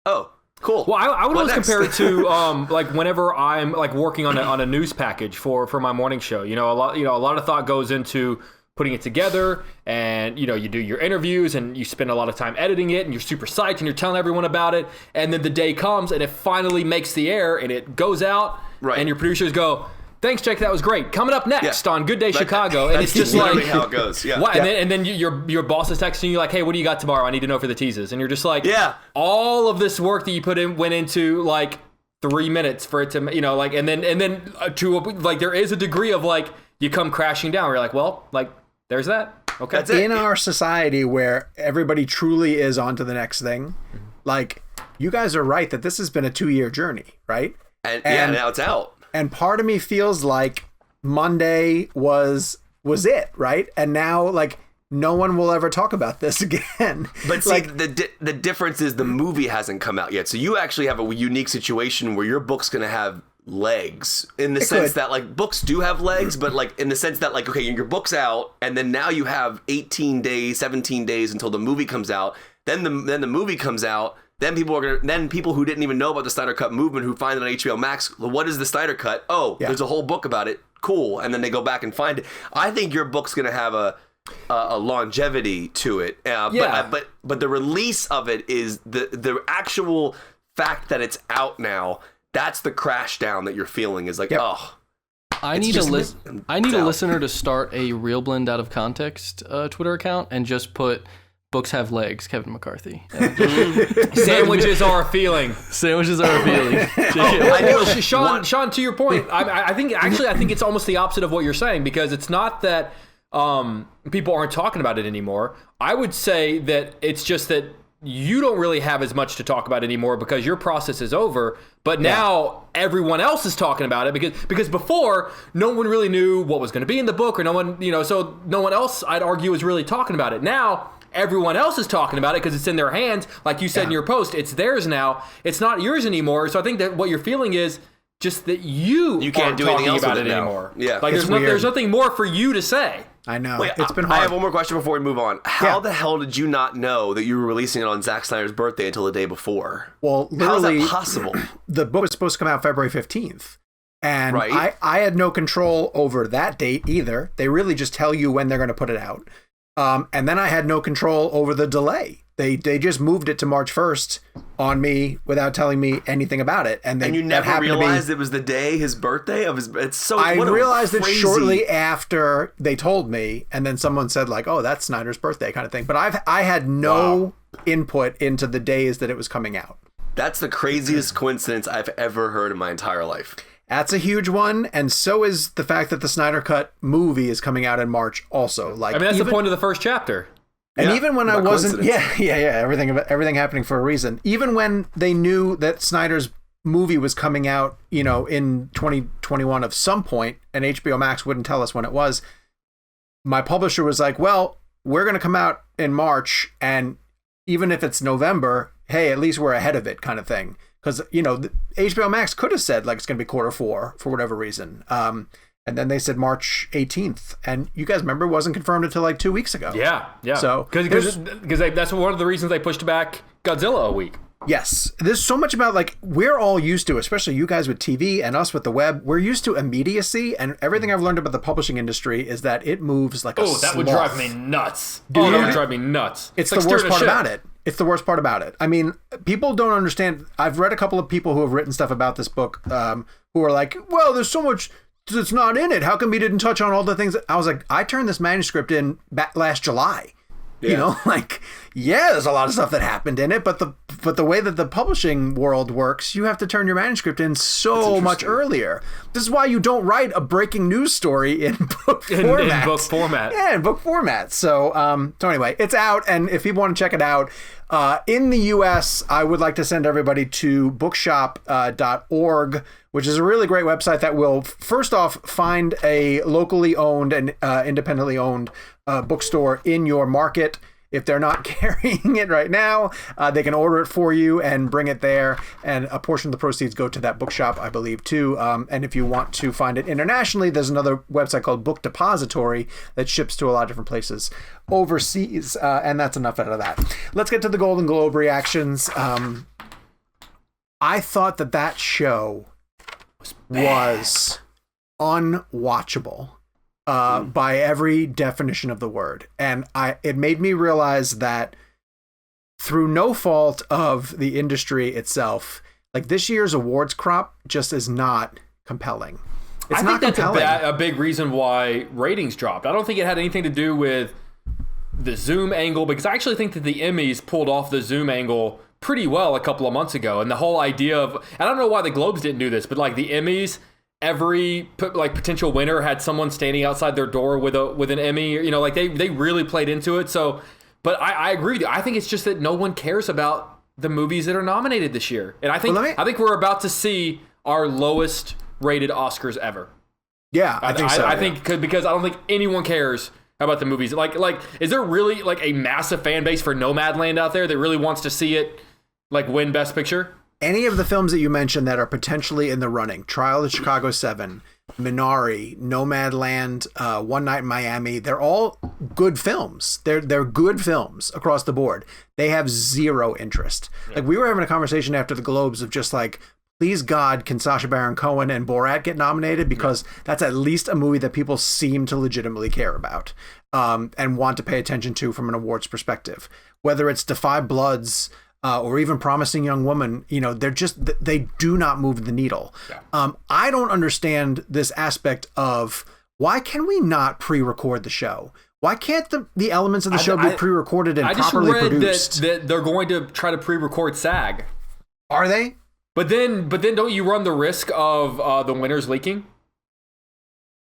oh, cool. Well, I would always compare it to like whenever I'm like working on a news package for my morning show. A lot of thought goes into putting it together, and you do your interviews and you spend a lot of time editing it, and you're super psyched and you're telling everyone about it, and then the day comes and it finally makes the air and it goes out, and your producers go, thanks, Jake, that was great. Coming up next on Good Day Chicago, and it's just like how it goes. Yeah. And then your boss is texting you like, hey, what do you got tomorrow? I need to know for the teases. And you're just like, all of this work that you put in went into like 3 minutes for it to, like, and then to like, there is a degree of like, you come crashing down where you're like, well, like, there's that. Okay. That's in our society where everybody truly is on to the next thing. Like, you guys are right that this has been a 2-year journey, right? And now it's out. And part of me feels like Monday was it, right? And now, like, no one will ever talk about this again. But see, the difference is the movie hasn't come out yet. So you actually have a unique situation where your book's going to have legs in the sense that like books do have legs, but like in the sense that like, okay, your book's out and then now you have 18 days, 17 days until the movie comes out. Then the movie comes out. Then people who didn't even know about the Snyder Cut movement who find it on HBO Max. What is the Snyder Cut? Oh, there's a whole book about it. Cool. And then they go back and find it. I think your book's going to have a longevity to it. But the release of it is the actual fact that it's out now. That's the crash down that you're feeling is like, I need a listener to start a Real Blend Out of Context Twitter account and just put books have legs, Kevin McCarthy. Sandwiches are a feeling. Sandwiches are a feeling. I know, Sean, to your point, I think it's almost the opposite of what you're saying, because it's not that people aren't talking about it anymore. I would say that it's just that you don't really have as much to talk about anymore because your process is over. But now everyone else is talking about it because before no one really knew what was going to be in the book, or no one, so no one else, I'd argue, is really talking about it. Now everyone else is talking about it because it's in their hands. Like you said in your post, it's theirs now. It's not yours anymore. So I think that what you're feeling is just that you can't do anything about it anymore. Yeah, like there's nothing more for you to say. I know. Wait, it's been hard. I have one more question before we move on. How the hell did you not know that you were releasing it on Zack Snyder's birthday until the day before? Well, literally, how is that possible? The book was supposed to come out February 15th. And I had no control over that date either. They really just tell you when they're going to put it out. And then I had no control over the delay. They just moved it to March 1st on me without telling me anything about it. And you never realized it was the day, his birthday of his. It's so. I realized it shortly after they told me, and then someone said like, "Oh, that's Snyder's birthday," kind of thing. But I had no input into the days that it was coming out. That's the craziest coincidence I've ever heard in my entire life. That's a huge one, and so is the fact that the Snyder Cut movie is coming out in March also. Like, I mean, that's the point of the first chapter. And even when I wasn't, everything happening for a reason. Even when they knew that Snyder's movie was coming out, in 2021 of some point, and HBO Max wouldn't tell us when it was, my publisher was like, well, we're going to come out in March, and even if it's November, hey, at least we're ahead of it, kind of thing. Because, HBO Max could have said, like, it's going to be Q4 for whatever reason. And then they said March 18th. And you guys remember, it wasn't confirmed until like 2 weeks ago. Yeah. So because that's one of the reasons they pushed back Godzilla a week. Yes. There's so much about, like, we're all used to, especially you guys with TV and us with the web, we're used to immediacy. And everything I've learned about the publishing industry is that it moves like a sloth. That would drive me nuts. That would drive me nuts. It's like the worst part about it. It's the worst part about it. I mean, people don't understand. I've read a couple of people who have written stuff about this book who are like, well, there's so much that's not in it. How come we didn't touch on all the things? I was like, I turned this manuscript in last July. Yeah. There's a lot of stuff that happened in it, but the way that the publishing world works, you have to turn your manuscript in so much earlier. This is why you don't write a breaking news story in book format. In book format. Yeah, in book format. So anyway, it's out, and if people want to check it out, in the US, I would like to send everybody to bookshop.org, which is a really great website that will, first off, find a locally owned and independently owned bookstore in your market. If they're not carrying it right now, they can order it for you and bring it there. And a portion of the proceeds go to that bookshop, I believe, too. And if you want to find it internationally, there's another website called Book Depository that ships to a lot of different places overseas. And that's enough out of that. Let's get to the Golden Globe reactions. I thought that show was unwatchable. By every definition of the word. And it made me realize that through no fault of the industry itself, like this year's awards crop just is not compelling. I think that's a big reason why ratings dropped. I don't think it had anything to do with the Zoom angle, because I actually think that the Emmys pulled off the Zoom angle pretty well a couple of months ago. And the whole idea of, I don't know why the Globes didn't do this, but like the Emmys, every potential winner had someone standing outside their door with an Emmy, like they really played into it. So, but I agree with you. I think it's just that no one cares about the movies that are nominated this year. And I think we're about to see our lowest rated Oscars ever. Yeah, I think so. I think because I don't think anyone cares How about the movies? Like, is there really like a massive fan base for Nomadland out there that really wants to see it like win Best Picture? Any of the films that you mentioned that are potentially in the running, Trial of the Chicago 7, Minari, Nomadland, One Night in Miami, they're all good films. They're good films across the board. They have zero interest. Yeah. Like, we were having a conversation after the Globes of just like, please God, can Sacha Baron Cohen and Borat get nominated? Because that's at least a movie that people seem to legitimately care about and want to pay attention to from an awards perspective. Whether it's Da 5 Bloods, or even Promising Young Woman, you know, they do not move the needle. Yeah. I don't understand this aspect of why can we not pre-record the show? Why can't the elements of the show be pre-recorded and properly produced? I just read that they're going to try to pre-record SAG. Are they? But then don't you run the risk of the winners leaking?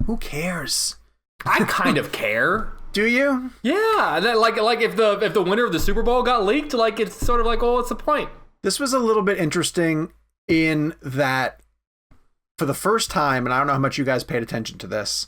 Who cares? I kind of care. Do you? Yeah, that like if the winner of the Super Bowl got leaked, like it's sort of like, oh, what's the point? This was a little bit interesting in that for the first time, and I don't know how much you guys paid attention to this,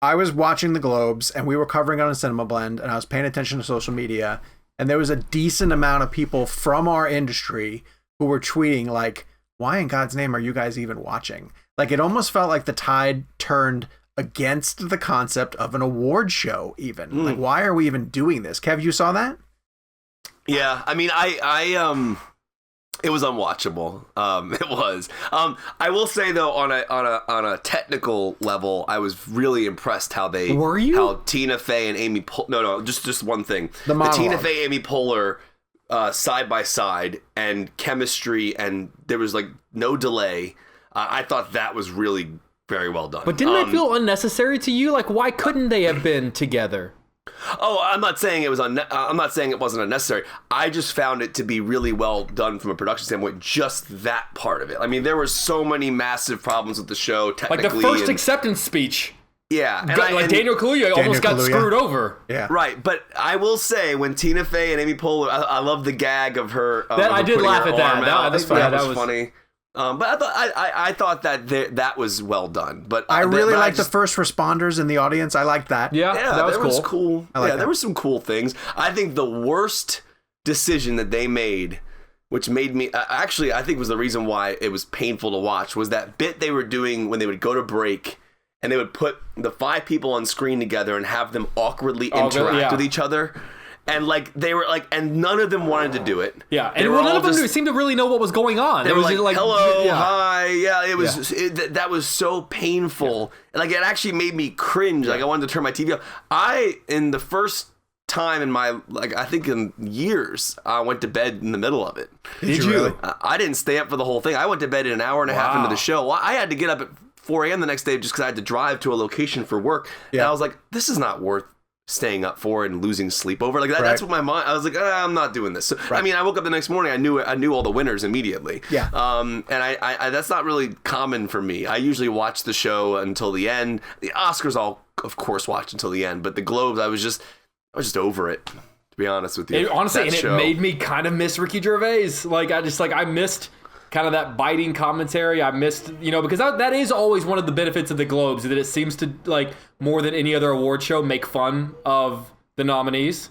I was watching the Globes and we were covering on a Cinema Blend, and I was paying attention to social media, and there was a decent amount of people from our industry who were tweeting like, why in God's name are you guys even watching? Like, it almost felt like the tide turned against the concept of an award show even. Like, why are we even doing this? Kev, you saw that? Yeah, I mean, I it was unwatchable. It was. I will say though, on a technical level, I was really impressed how Tina Fey and Amy just one thing. The Tina Fey, Amy Poehler side by side and chemistry, and there was like no delay. I thought that was really very well done. But didn't that feel unnecessary to you? Like, why couldn't they have been together? Oh, I'm not saying it was. I'm not saying it wasn't unnecessary. I just found it to be really well done from a production standpoint. Just that part of it. I mean, there were so many massive problems with the show. Technically, like the first acceptance speech. Yeah, and Daniel Kaluuya almost got screwed over. Yeah, right. But I will say, when Tina Fey and Amy Poehler, I love the gag of her. That I did laugh at that. That was funny. But I thought that was well done. But I really liked the first responders in the audience. I liked that. Yeah, that was cool. There were some cool things. I think the worst decision that they made, which made me actually, I think was the reason why it was painful to watch, was that bit they were doing when they would go to break and they would put the 5 people on screen together and have them awkwardly interact with each other. And like they were like, and none of them wanted to do it. Yeah, and none of them seemed to really know what was going on. They were like, hello, hi, yeah. It was that was so painful. Yeah. Like, it actually made me cringe. Like, I wanted to turn my TV off. In the first time in my I think in years, I went to bed in the middle of it. Did you really? I didn't stay up for the whole thing. I went to bed an hour and a half into the show. I had to get up at 4 a.m. the next day just because I had to drive to a location for work. Yeah. And I was like, this is not worth staying up for and losing sleep over. Like that, that's what my mind. I was like, I'm not doing this. So, I mean, I woke up the next morning. I knew all the winners immediately. Yeah. And I that's not really common for me. I usually watch the show until the end. The Oscars, I'll of course watch until the end. But the Globes, I was just over it. To be honest with you, it made me kind of miss Ricky Gervais. Like I missed kind of that biting commentary. I missed, because that is always one of the benefits of the Globes, that it seems to, like, more than any other award show, make fun of the nominees.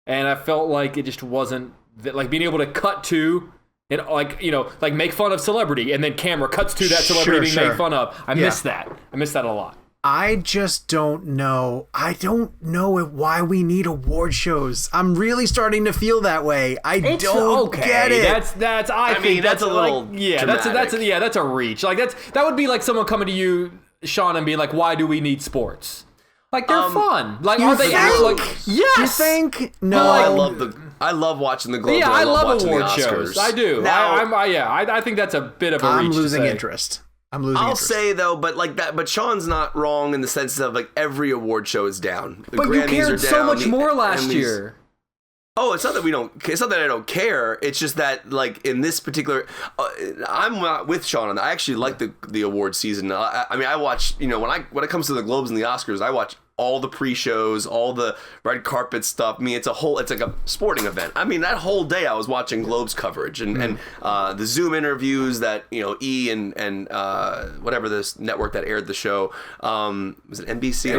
And I felt like it just wasn't, like, being able to cut to, and like make fun of celebrity, and then camera cuts to that celebrity being made fun of. I miss that. I miss that a lot. I just don't know. I don't know why we need award shows. I'm really starting to feel that way. I don't get it. I think that's a little that's a reach. Like that would be like someone coming to you, Sean, and being like, "Why do we need sports?" Like, they're fun. Like, are they like? Yes. You think? No. I love watching the Globes. Yeah, I love award shows. I do. Now, I think that's a bit of a reach. I'm losing interest. I'll say though, but Sean's not wrong in the sense of like every award show is down. The but Grammys you cared are down, so much more last year. Oh, it's not that I don't care. It's just that, like, in this particular, I'm not with Sean on that. I actually like the award season. I mean, I watch, when it comes to the Globes and the Oscars, I watch all the pre-shows, all the red carpet stuff. I mean, it's like a sporting event. I mean, that whole day I was watching Globes coverage and the Zoom interviews that, E! and whatever this network that aired the show, was it NBC?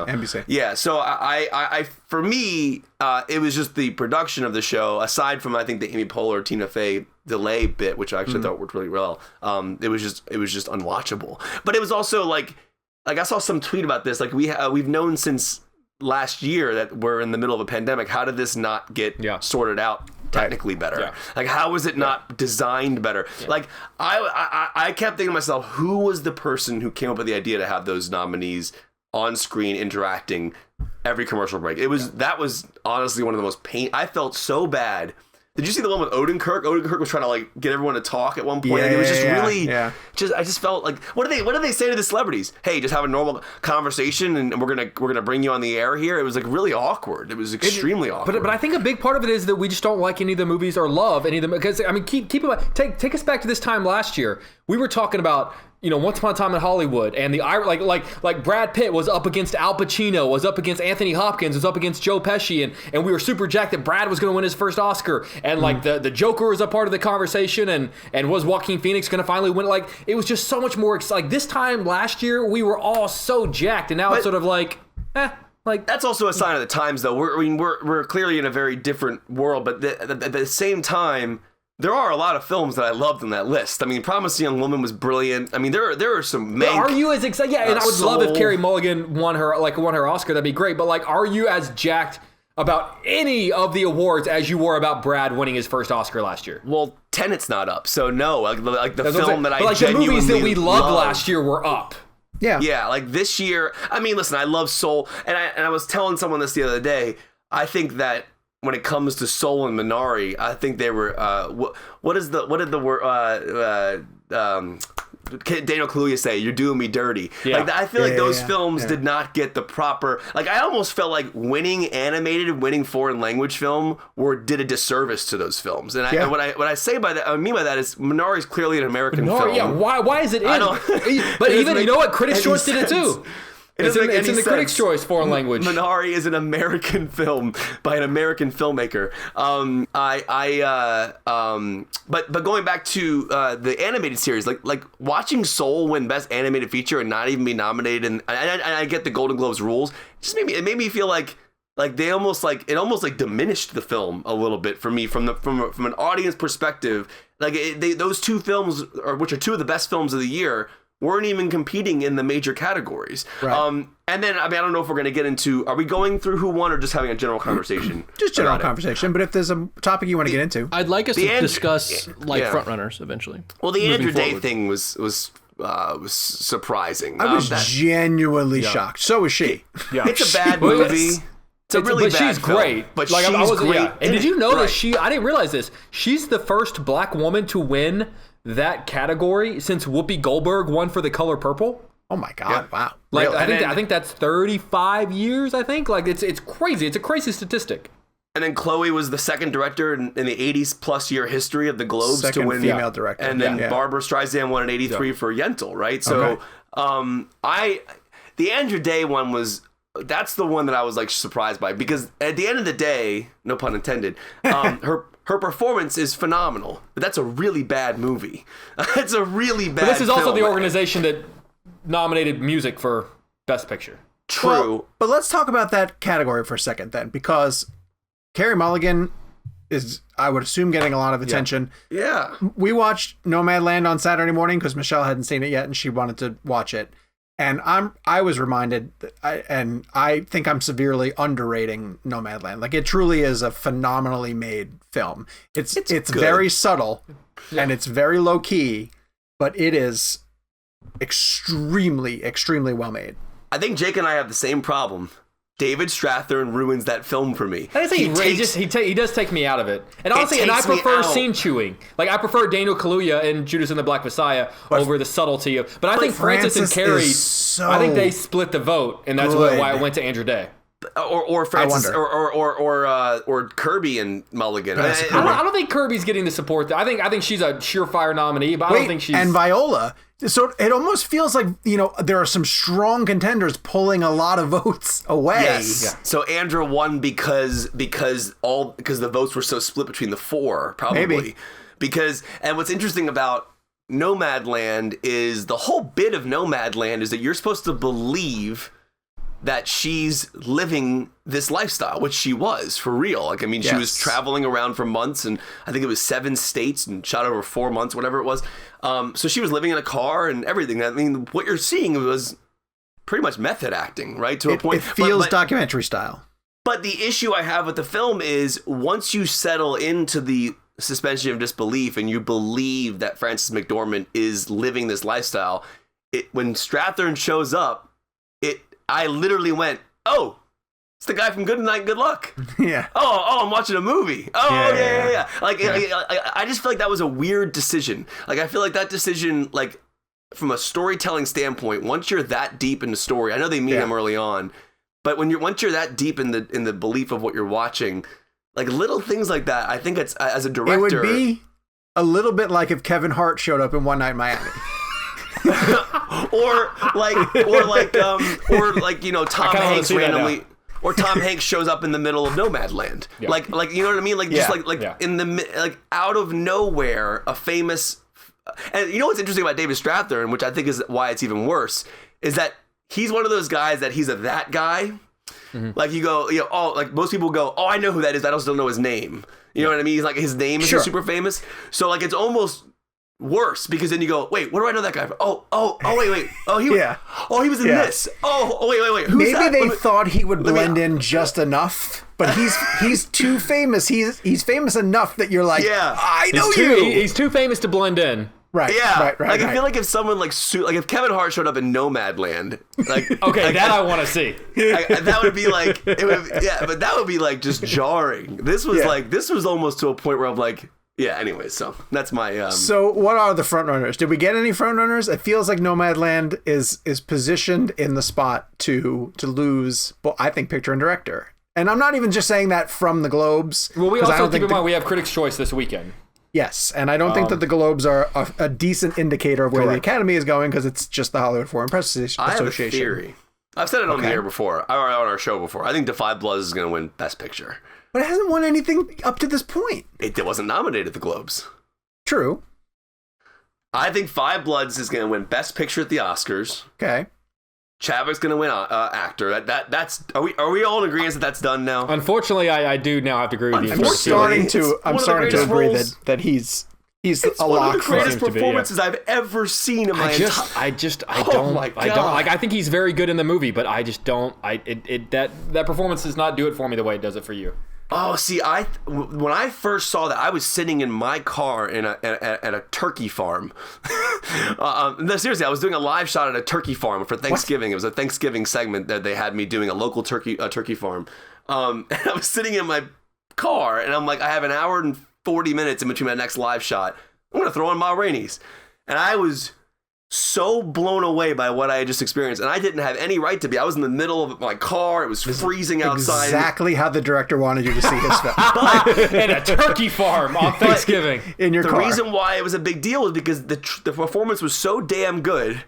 NBC. Yeah. So I for me, it was just the production of the show, aside from I think the Amy Poehler, Tina Fey delay bit, which I actually thought worked really well. It was just unwatchable. But it was also like I saw some tweet about this. Like we've known since last year that we're in the middle of a pandemic. How did this not get sorted out technically better? Yeah. Like how was it not designed better? Yeah. Like I kept thinking to myself, who was the person who came up with the idea to have those nominees on screen interacting every commercial break? That was honestly one of the most I felt so bad. Did you see the one with Odenkirk? Odenkirk was trying to like get everyone to talk at one point. It was just really, I just felt like, what do they say to the celebrities? Hey, just have a normal conversation, and we're gonna bring you on the air here. It was like really awkward. It was extremely awkward. But I think a big part of it is that we just don't like any of the movies or love any of them, because I mean, keep in mind, take us back to this time last year. We were talking about, Once Upon a Time in Hollywood, and the like Brad Pitt was up against Al Pacino, was up against Anthony Hopkins, was up against Joe Pesci, and we were super jacked that Brad was going to win his first Oscar, and like the Joker was a part of the conversation, and was Joaquin Phoenix going to finally win? Like it was just so much more like this time last year we were all so jacked, and now it's sort of like like that's also a sign of the times, though. We're clearly in a very different world, but at the same time, there are a lot of films that I loved on that list. I mean, Promising Young Woman was brilliant. I mean, there are some. Are you as excited? Yeah, and I would love if Carey Mulligan won her Oscar. That'd be great. But like, are you as jacked about any of the awards as you were about Brad winning his first Oscar last year? Well, Tenet's not up, so no. Like the film that I like genuinely the movies that we loved last year were up. Yeah. Like this year. I mean, listen, I love Soul, and I was telling someone this the other day. I think that when it comes to Soul and Minari, I think they were what did the word Daniel Kaluuya say? You're doing me dirty. Yeah. Like I feel like those films did not get the proper. Like I almost felt like winning animated and winning foreign language film did a disservice to those films. And what I say by that, I mean by that is Minari is clearly an American film. Yeah, why is it in? But even you know what, Critics' Choice did it too. It's in the Critics' Choice foreign language. Minari is an American film by an American filmmaker. But going back to the animated series, like watching Soul win Best Animated Feature and not even be nominated, and I get the Golden Globes rules. It made me feel like they almost diminished the film a little bit for me from an audience perspective. Like those two films, which are two of the best films of the year, weren't even competing in the major categories. Right. And then, I mean, I don't know if we're going to get into, are we going through who won or just having a general conversation? Just general conversation, but if there's a topic you want to get into. I'd like us to discuss frontrunners eventually. Well, the Andrew Day thing was surprising. I was genuinely shocked. So was she. Yeah. It's a bad movie. It's a really bad she's film, great. But like, she's great. Yeah. And did you know that I didn't realize this, she's the first black woman to win that category since Whoopi Goldberg won for The Color Purple. Oh my God! Yeah. Wow! Like really? I think that's 35 years. I think like it's crazy. It's a crazy statistic. And then Chloe was the second director in the 80+ year history of the Globes second to win female director. And then Barbara Streisand won in '83 for Yentl, right? So the Andrew Day one that's the one that I was like surprised by, because at the end of the day, no pun intended, her performance is phenomenal, but that's a really bad movie. It's a really bad. But this is also the organization that nominated music for Best Picture. True. Well, but let's talk about that category for a second then, because Carey Mulligan is, I would assume, getting a lot of attention. Yeah. We watched Nomadland on Saturday morning because Michelle hadn't seen it yet and she wanted to watch it. And I was reminded, I think I'm severely underrating Nomadland. Like, it truly is a phenomenally made film. It's very subtle and it's very low key, but it is extremely, extremely well made. I think Jake and I have the same problem. David Strathairn ruins that film for me. I think he does take me out of it. And honestly, I prefer scene chewing. Like, I prefer Daniel Kaluuya in Judas and the Black Messiah over the subtlety of. But I think Francis and Carey, I think they split the vote, and that's why it went to Andrew Day. Francis or Kirby and Mulligan. I don't think Kirby's getting the support. I think she's a surefire nominee, but I don't think she's. And Viola. So it almost feels like, there are some strong contenders pulling a lot of votes away. Yes. Yeah. So Andra won because the votes were so split between the four, probably. Maybe. And what's interesting about Nomadland is the whole bit of Nomadland is that you're supposed to believe that she's living this lifestyle, which she was for real. Like, I mean, she was traveling around for months, and I think it was 7 states and shot over 4 months, whatever it was. So she was living in a car and everything. I mean, what you're seeing was pretty much method acting, right? To a point. It feels documentary style. But the issue I have with the film is once you settle into the suspension of disbelief and you believe that Frances McDormand is living this lifestyle, when Strathern shows up, I literally went, oh, it's the guy from Good Night, Good Luck. Yeah. Oh, I'm watching a movie. Oh, yeah. Like, I just feel like that was a weird decision. Like, I feel like that decision, like, from a storytelling standpoint, once you're that deep in the story, I know they meet him early on, but once you're that deep in the belief of what you're watching, like little things like that, I think it's as a director, it would be a little bit like if Kevin Hart showed up in One Night in Miami. or Tom Hanks randomly, or Tom Hanks shows up in the middle of Nomadland. Yeah. Like you know what I mean? Like just in the like out of nowhere, a famous. And you know what's interesting about David Strathairn, which I think is why it's even worse, is that he's one of those guys that he's that guy. Mm-hmm. Like you go, like most people go, oh, I know who that is. I just don't know his name. You know what I mean? He's like, his name is super famous. So like it's almost worse because then you go, wait, what do I know that guy from? Oh, wait. Oh, he was in this. Oh, wait. Who's Maybe that? They thought he would blend in just enough, but he's too famous. He's famous enough that you're like, I know He's too famous to blend in. Right. Yeah. Right. I feel like if someone like if Kevin Hart showed up in Nomadland, like okay, that I want to see. That would be like but that would be like just jarring. This was almost to a point where I'm like. Yeah, anyway, so that's my... So what are the frontrunners? Did we get any frontrunners? It feels like Nomadland is positioned in the spot to lose, well, I think, picture and director. And I'm not even just saying that from the Globes. Well, we also keep in mind we have Critics' Choice this weekend. Yes, and I don't think that the Globes are a decent indicator of where the Academy is going because it's just the Hollywood Foreign Press Association. I have a theory. I've said it on the air before, or on our show before. I think Defy Bloods is going to win Best Picture. But it hasn't won anything up to this point. It wasn't nominated at the Globes. True. I think Five Bloods is going to win Best Picture at the Oscars. Okay. Chadwick's going to win Actor. That's are we all in agreement that that's done now? Unfortunately, I do now have to agree with you. I'm starting to agree that he's a lock. One of the greatest performances I've ever seen in my entire... I don't like. I think he's very good in the movie, but I just don't. That performance does not do it for me the way it does it for you. Oh, see, when I first saw that, I was sitting in my car at a turkey farm. No, seriously, I was doing a live shot at a turkey farm for Thanksgiving. What? It was a Thanksgiving segment that they had me doing a local turkey farm. And I was sitting in my car, and I'm like, I have an hour and 40 minutes in between my next live shot. I'm going to throw in Ma Rainey's. And I was so blown away by what I had just experienced, and I didn't have any right to be. I was in the middle of my car. It was freezing outside. Exactly how the director wanted you to see his film. In a turkey farm on Thanksgiving. In your car. The reason why it was a big deal was because the performance was so damn good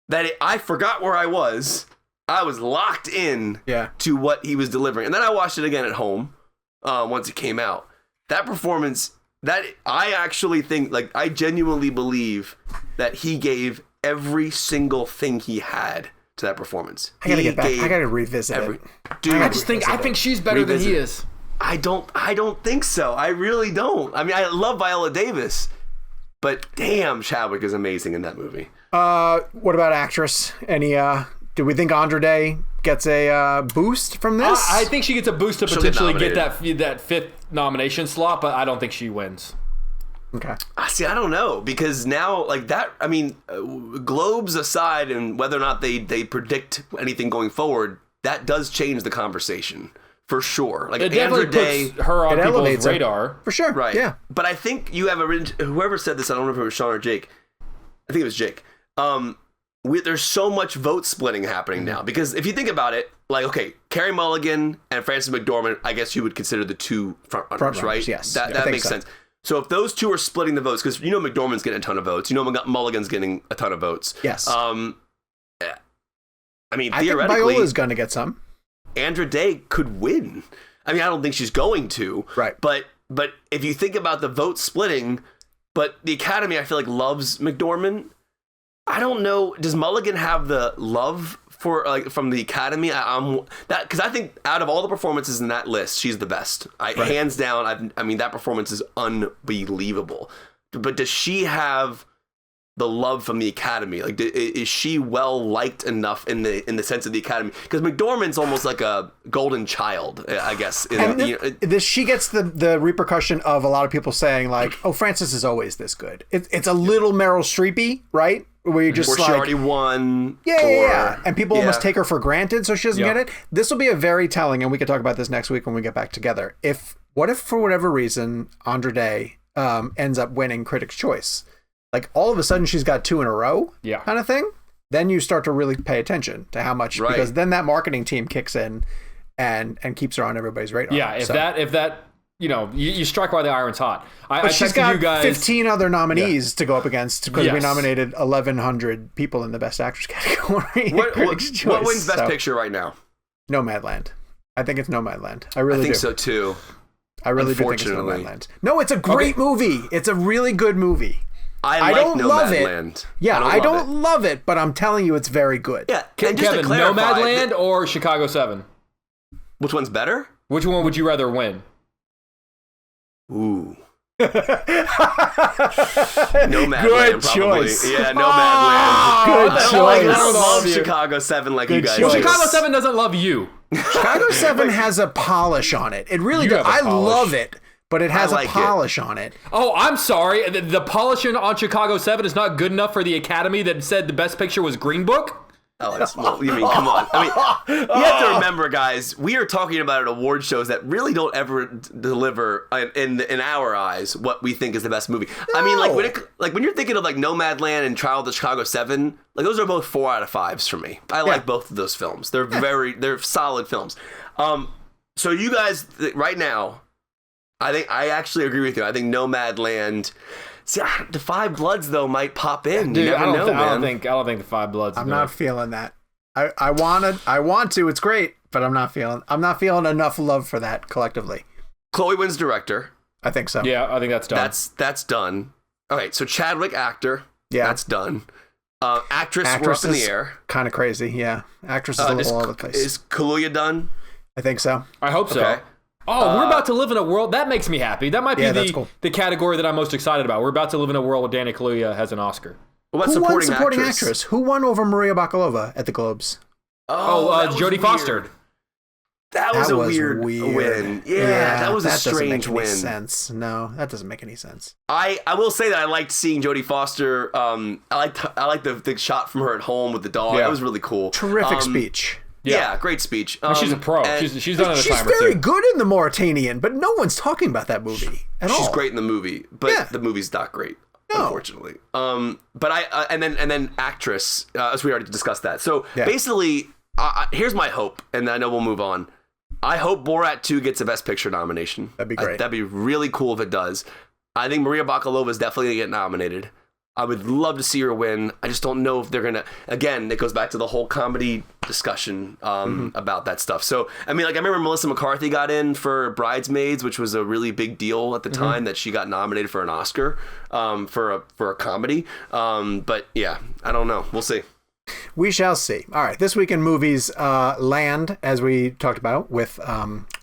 that I forgot where I was. I was locked in to what he was delivering. And then I watched it again at home once it came out. That performance... That I actually think, like, I genuinely believe that he gave every single thing he had to that performance. I gotta get back. I gotta revisit it. Dude, I think she's better than he is. I don't think so. I really don't. I mean, I love Viola Davis, but damn, Chadwick is amazing in that movie. What about actress? Do we think Andra Day gets a boost from this? I think she gets a boost to potentially get that fifth nomination slot, but I don't think she wins. Okay. See, I don't know, because now, like that, I mean, Globes aside and whether or not they predict anything going forward, that does change the conversing for sure. Like, it definitely puts her on people's radar. For sure. Right. Yeah. But I think you have whoever said this, I don't know if it was Sean or Jake. I think it was Jake. There's so much vote splitting happening now, because if you think about it, like, okay, Carey Mulligan and Frances McDormand, I guess you would consider the two frontrunners, right? Yes, that makes sense. So if those two are splitting the votes, because McDormand's getting a ton of votes, Mulligan's getting a ton of votes. Yes. I mean, I theoretically, think Viola's going to get some. Andra Day could win. I mean, I don't think she's going to. Right. But if you think about the vote splitting, but the Academy, I feel like, loves McDormand. I don't know. Does Mulligan have the love for from the Academy? Because I think out of all the performances in that list, she's the best. Hands down. I mean, that performance is unbelievable. But does she have the love from the Academy? Like, is she well liked enough in the sense of the Academy? Because McDormand's almost like a golden child, I guess. She gets the repercussion of a lot of people saying like, "Oh, Frances is always this good." It's a little Meryl Streepy, right? Where you just she already won. Yeah. And people almost take her for granted, so she doesn't get it. This will be a very telling, and we can talk about this next week when we get back together. What if for whatever reason Andra Day ends up winning Critics' Choice? Like, all of a sudden she's got 2 in a row, kind of thing. Then you start to really pay attention to how much, because then that marketing team kicks in and keeps her on everybody's radar. Yeah, if that you strike while the iron's hot. But she's got 15 other nominees to go up against, because we nominated 1,100 people in the Best Actress category. What wins Best Picture right now? Nomadland. I think it's Nomadland. I think so too. I really do think it's Nomadland. No, it's a great movie. It's a really good movie. I don't love it. Yeah, I don't love it, but I'm telling you, it's very good. Yeah, Kevin, Nomadland or Chicago 7? Which one's better? Which one would you rather win? Ooh. Nomadland, good probably. Choice. Yeah, Nomadland. Good choice. I don't love Chicago 7 like you guys do. Well, Chicago 7 doesn't love you. Chicago 7 has a polish on it. It really does. I love it, but it has a polish on it. Oh, I'm sorry. The polish on Chicago 7 is not good enough for the Academy that said the Best Picture was Green Book? You mean, come on. I mean, you have to remember, guys, we are talking about award shows that really don't ever deliver, in our eyes, what we think is the best movie. No. I mean, when you're thinking of like Nomadland and Trial of the Chicago 7, like those are both 4 out of 5s for me. I like both of those films. They're solid films. So you guys, right now, I actually agree with you. I think Nomadland. See, the Five Bloods though might pop in. Dude, you never know, man. I don't think the Five Bloods. I'm not feeling that. I want to. It's great, but I'm not feeling enough love for that collectively. Chloe wins director. I think so. Yeah, I think that's done. That's done. All right, so Chadwick actor. Yeah, that's done. Actress we're up in the air. Kind of crazy. Yeah, actress is a little all over the place. Is Kaluuya done? I think so. I hope so. Okay. Oh, we're about to live in a world that makes me happy. That might be the category that I'm most excited about. We're about to live in a world where Danny Kaluuya has an Oscar. Who won supporting actress? Who won over Maria Bakalova at the Globes? Jodie Foster. That was a weird win. Yeah, that was a strange win. Sense. No, that doesn't make any sense. I will say that I liked seeing Jodie Foster. I liked the shot from her at home with the dog. That was really cool. Terrific speech. Yeah, great speech. She's a pro. She's done it a time or two. She's very good in The Mauritanian, but no one's talking about that movie at all. She's great in the movie, but the movie's not great, unfortunately. But and then actress, as we already discussed that. So basically, here's my hope, and I know we'll move on. I hope Borat 2 gets a Best Picture nomination. That'd be great. That'd be really cool if it does. I think Maria Bakalova is definitely going to get nominated. I would love to see her win. I just don't know if they're going to... Again, it goes back to the whole comedy discussion about that stuff. So, I mean, like, I remember Melissa McCarthy got in for Bridesmaids, which was a really big deal at the time that she got nominated for an Oscar for a comedy. But, yeah, I don't know. We'll see. We shall see. All right, this week in movies, Land, as we talked about, with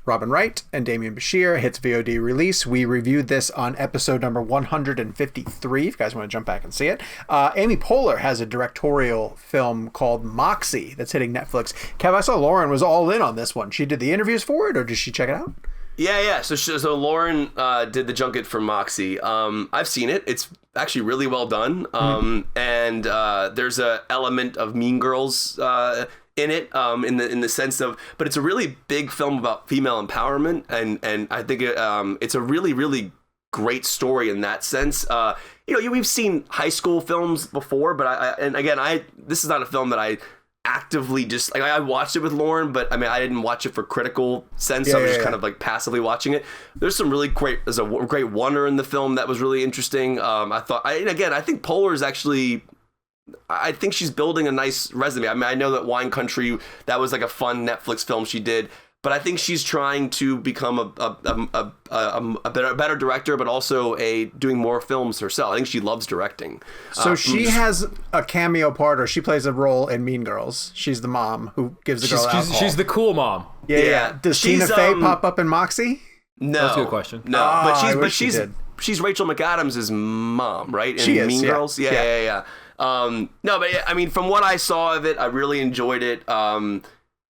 Robin Wright and Demián Bichir, hits VOD release. We reviewed this on episode number 153, if you guys want to jump back and see it. Amy Poehler has a directorial film called Moxie that's hitting Netflix. Kev, I saw Lauren was all in on this one. She did the interviews for it, or did she check it out? Yeah. So Lauren did the junket for Moxie. I've seen it. It's actually really well done. And there's a element of Mean Girls in it, in the sense of, but it's a really big film about female empowerment, and I think it's a really, really great story in that sense. We've seen high school films before, but this is not a film that I actively just like I watched it with Lauren, but I mean I didn't watch it for critical sense. I was just kind of like passively watching it. There's some really great. There's a great wonder in the film that was really interesting. I thought, I think Polar is actually. I think she's building a nice resume. I mean, I know that Wine Country, that was like a fun Netflix film she did, but I think she's trying to become a better director, but also doing more films herself. I think she loves directing. So she has a cameo part, or she plays a role in Mean Girls. She's the mom who gives the girl alcohol. She's the cool mom. Yeah. Does Tina Fey pop up in Moxie? No, that's a good question. No, but she's Rachel McAdams' mom, right? In she is, Mean Girls. Yeah. No, but I mean, from what I saw of it, I really enjoyed it.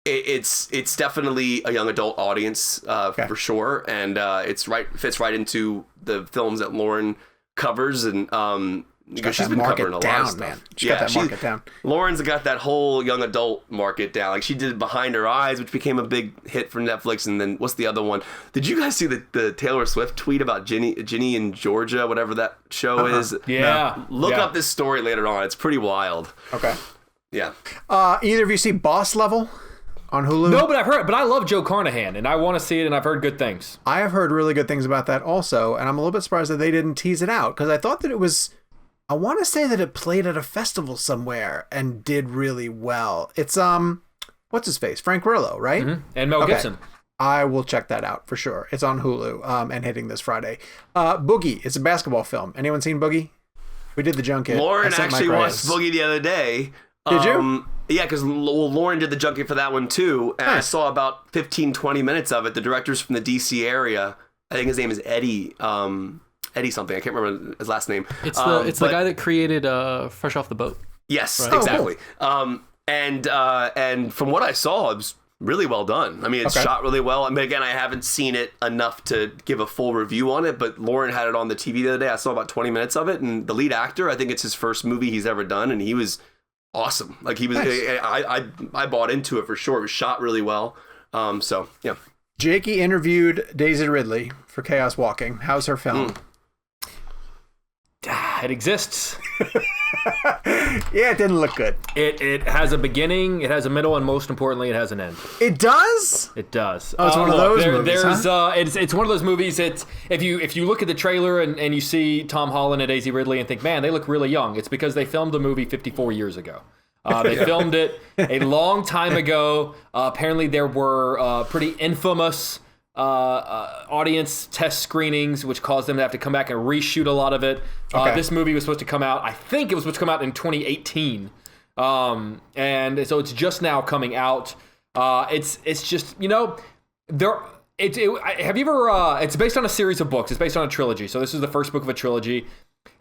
It's definitely a young adult audience for sure, and fits right into the films that Lauren covers, and she's been covering a lot of stuff. Man. She's got that market down. Lauren's got that whole young adult market down. Like she did Behind Her Eyes, which became a big hit for Netflix, and then what's the other one? Did you guys see the Taylor Swift tweet about Ginny in Georgia, whatever that show is? Yeah. Look up this story later on. It's pretty wild. Okay. Yeah. Either of you see Boss Level on Hulu? No, but I love Joe Carnahan, and I want to see it, and I've heard good things. I have heard really good things about that also, and I'm a little bit surprised that they didn't tease it out, because I thought that it was... I want to say that it played at a festival somewhere and did really well. It's, what's his face? Frank Grillo, right? Mm-hmm. And Mel Gibson. I will check that out for sure. It's on Hulu and hitting this Friday. Boogie. It's a basketball film. Anyone seen Boogie? We did the junket. Lauren actually watched Boogie the other day. Did you? Yeah, because Lauren did the junket for that one too. And I saw about 15, 20 minutes of it. The director's from the DC area. I think his name is Eddie. Eddie something. I can't remember his last name. It's the guy that created Fresh Off the Boat. Yes, right? Exactly. Cool. And from what I saw, it was really well done. I mean, it's shot really well. I mean, again, I haven't seen it enough to give a full review on it, but Lauren had it on the TV the other day. I saw about 20 minutes of it, and the lead actor, I think it's his first movie he's ever done, and he was awesome. Like he was, nice. I bought into it for sure. It was shot really well. So yeah. Jakey interviewed Daisy Ridley for Chaos Walking. How's her film? It exists. Yeah, it didn't look good. It has a beginning, it has a middle, and most importantly, it has an end. It does? It does. Oh, it's one of those movies, huh? It's one of those movies. It's if you look at the trailer and you see Tom Holland and Daisy Ridley and think, man, they look really young. It's because they filmed the movie 54 years ago. They filmed it a long time ago. Apparently, there were pretty infamous audience test screenings, which caused them to have to come back and reshoot a lot of it. This movie was supposed to come out, I think it was supposed to come out in 2018. And so it's just now coming out. It's just, have you ever, it's based on a series of books. It's based on a trilogy. So this is the first book of a trilogy.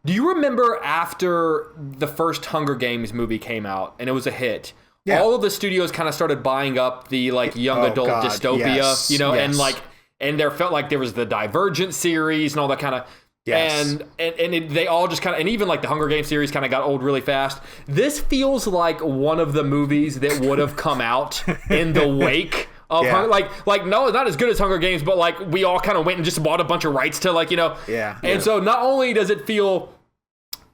Do you remember after the first Hunger Games movie came out and it was a hit? Yeah. All of the studios kind of started buying up the young adult dystopia, and there felt like there was the Divergent series and all that kind of, and they all just kind of, and even like the Hunger Games series kind of got old really fast. This feels like one of the movies that would have come out in the wake of no, it's not as good as Hunger Games, but like we all kind of went and just bought a bunch of rights to and so not only does it feel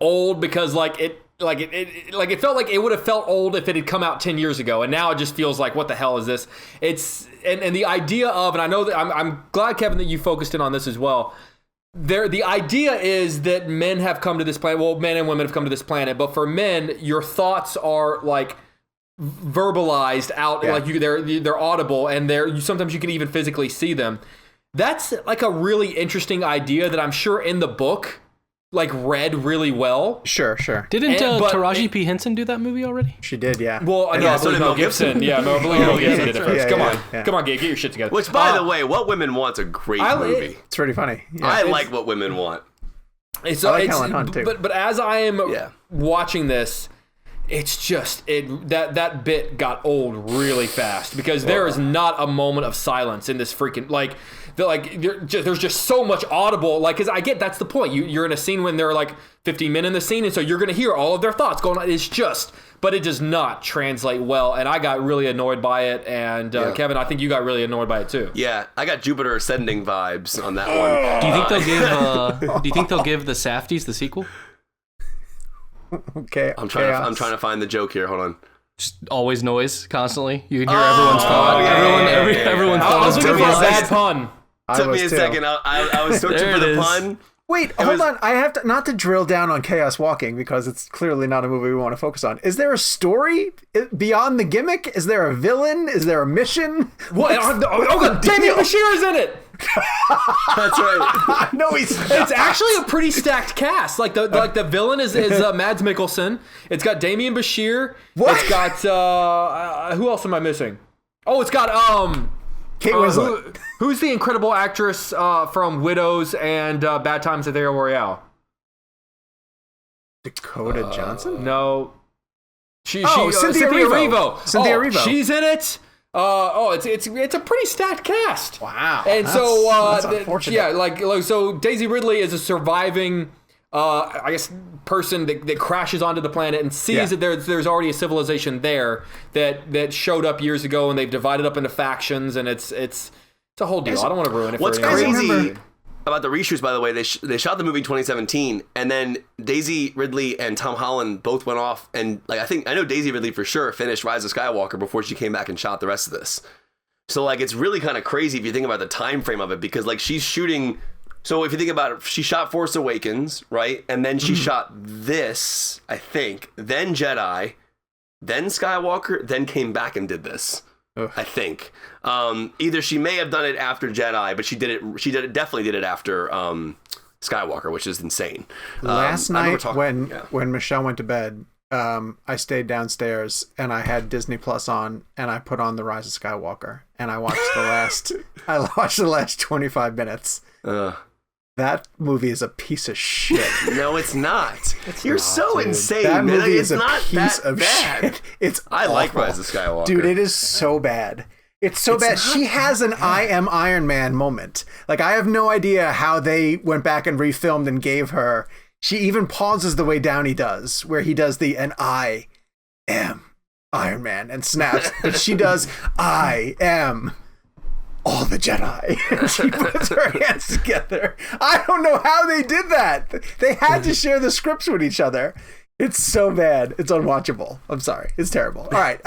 old because it felt like it would have felt old if it had come out 10 years ago, and now it just feels like, what the hell is this? It's and the idea of, and I know that I'm glad, Kevin, that you focused in on this as well. The idea is that men have come to this planet. Well, men and women have come to this planet, but for men, your thoughts are like verbalized out, they're audible, and sometimes you can even physically see them. That's like a really interesting idea that I'm sure in the book read really well. Sure. Didn't Taraji P. Henson do that movie already? She did, yeah. Well, no, I believe Mel Gibson. Yeah, Mel Gibson did it first. Come on, get your shit together. Which, by the way, What Women Want's a great movie. It's pretty funny. Yeah. I like What Women Want. I like Helen Hunt too. But as I am watching this, it's just that bit got old really fast because there is not a moment of silence in this freaking there's just so much audible, because I get that's the point. You're in a scene when there are 15 men in the scene, and so you're going to hear all of their thoughts going on. But it does not translate well, and I got really annoyed by it. And Kevin, I think you got really annoyed by it too. Yeah, I got Jupiter Ascending vibes on that one. Do you think they'll give? Do you think they'll give the Safdies the sequel? Okay. I'm trying to find the joke here. Hold on. Just always noise constantly. You can hear everyone's thought. Everyone I was looking for a bad pun. Took me a second. I was searching for the pun. Wait, hold on. I have to not to drill down on Chaos Walking because it's clearly not a movie we want to focus on. Is there a story beyond the gimmick? Is there a villain? Is there a mission? What? Démian Bichir is in it. That's right. No, it's actually a pretty stacked cast. Like the villain is Mads Mikkelsen. It's got Démian Bichir. What? It's got who else am I missing? Oh, it's got Kate Winslet. Who's the incredible actress from Widows and Bad Times at the Royale? Dakota Johnson? No. Cynthia Erivo. Cynthia Erivo. She's in it. It's a pretty stacked cast. Wow. And that's unfortunate. yeah, so Daisy Ridley is a surviving I guess person that crashes onto the planet and sees that there's already a civilization there that showed up years ago, and they've divided up into factions, and it's a whole deal. I don't want to ruin it. What's for anyone. crazy about the reshoots, by the way, they shot the movie in 2017, and then Daisy Ridley and Tom Holland both went off, and I know Daisy Ridley for sure finished Rise of Skywalker before she came back and shot the rest of this. So it's really kind of crazy if you think about the time frame of it, because she's shooting. So if you think about it, she shot Force Awakens, right? And then she shot this, I think, then Jedi, then Skywalker, then came back and did this. Ugh. I think. Either she may have done it after Jedi, but she definitely did it after Skywalker, which is insane. Last night when Michelle went to bed, I stayed downstairs and I had Disney Plus on, and I put on The Rise of Skywalker, and I watched the last 25 minutes. That movie is a piece of shit. No, it's not. You're so insane. That movie is it's a not piece that of bad. shit. I like Rise of Skywalker. Dude, it is so bad. It's so bad. She has an I am Iron Man moment. I have no idea how they went back and refilmed and gave her. She even pauses the way Downey does, where he does and I am Iron Man and snaps. But she does, I am all the Jedi. She puts her hands together. I don't know how they did that. They had to share the scripts with each other. It's so bad. It's unwatchable. I'm sorry. It's terrible. All right.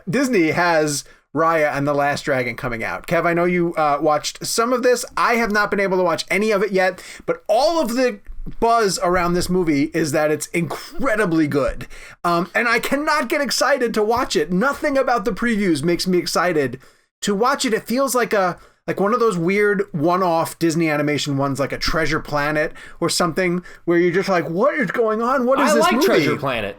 Disney has Raya and the Last Dragon coming out. Kev, I know you watched some of this. I have not been able to watch any of it yet, but all of the buzz around this movie is that it's incredibly good. And I cannot get excited to watch it. Nothing about the previews makes me excited to watch it. It feels like one of those weird one-off Disney animation ones, like a Treasure Planet or something, where you're just like, what is going on? What is this movie? I like Treasure Planet.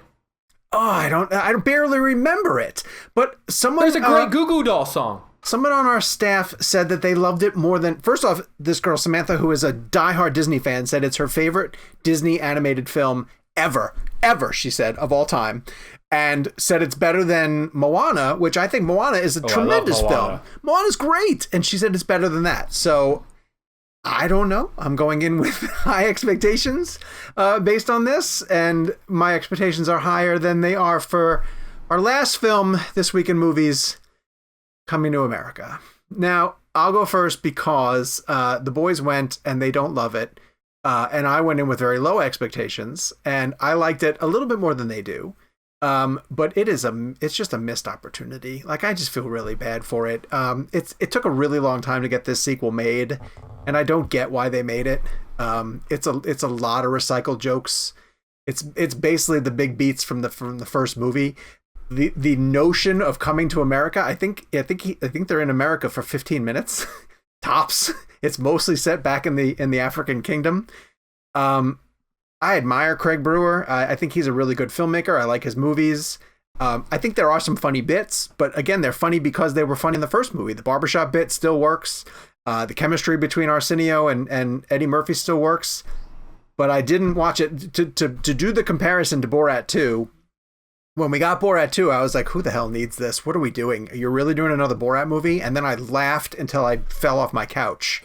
Oh, I barely remember it. But there's a great Goo Goo Doll song. Someone on our staff said that they loved it more than... First off, this girl, Samantha, who is a diehard Disney fan, said it's her favorite Disney animated film ever, she said, of all time. And said it's better than Moana, which I think Moana is a tremendous film. Moana's great. And she said it's better than that. So I don't know. I'm going in with high expectations based on this. And my expectations are higher than they are for our last film this week in movies, Coming to America. Now, I'll go first because the boys went and they don't love it. And I went in with very low expectations. And I liked it a little bit more than they do. But it's just a missed opportunity. I just feel really bad for it. It took a really long time to get this sequel made, and I don't get why they made it. It's a lot of recycled jokes. It's basically the big beats from the first movie. The notion of coming to America, I think they're in America for 15 minutes tops. It's mostly set back in the African kingdom. I admire Craig Brewer. I think he's a really good filmmaker. I like his movies. I think there are some funny bits, but again, they're funny because they were funny in the first movie. The barbershop bit still works. The chemistry between Arsenio and Eddie Murphy still works. But I didn't watch it to do the comparison to Borat 2. When we got Borat 2, I was like, who the hell needs this? What are we doing? You're really doing another Borat movie? And then I laughed until I fell off my couch.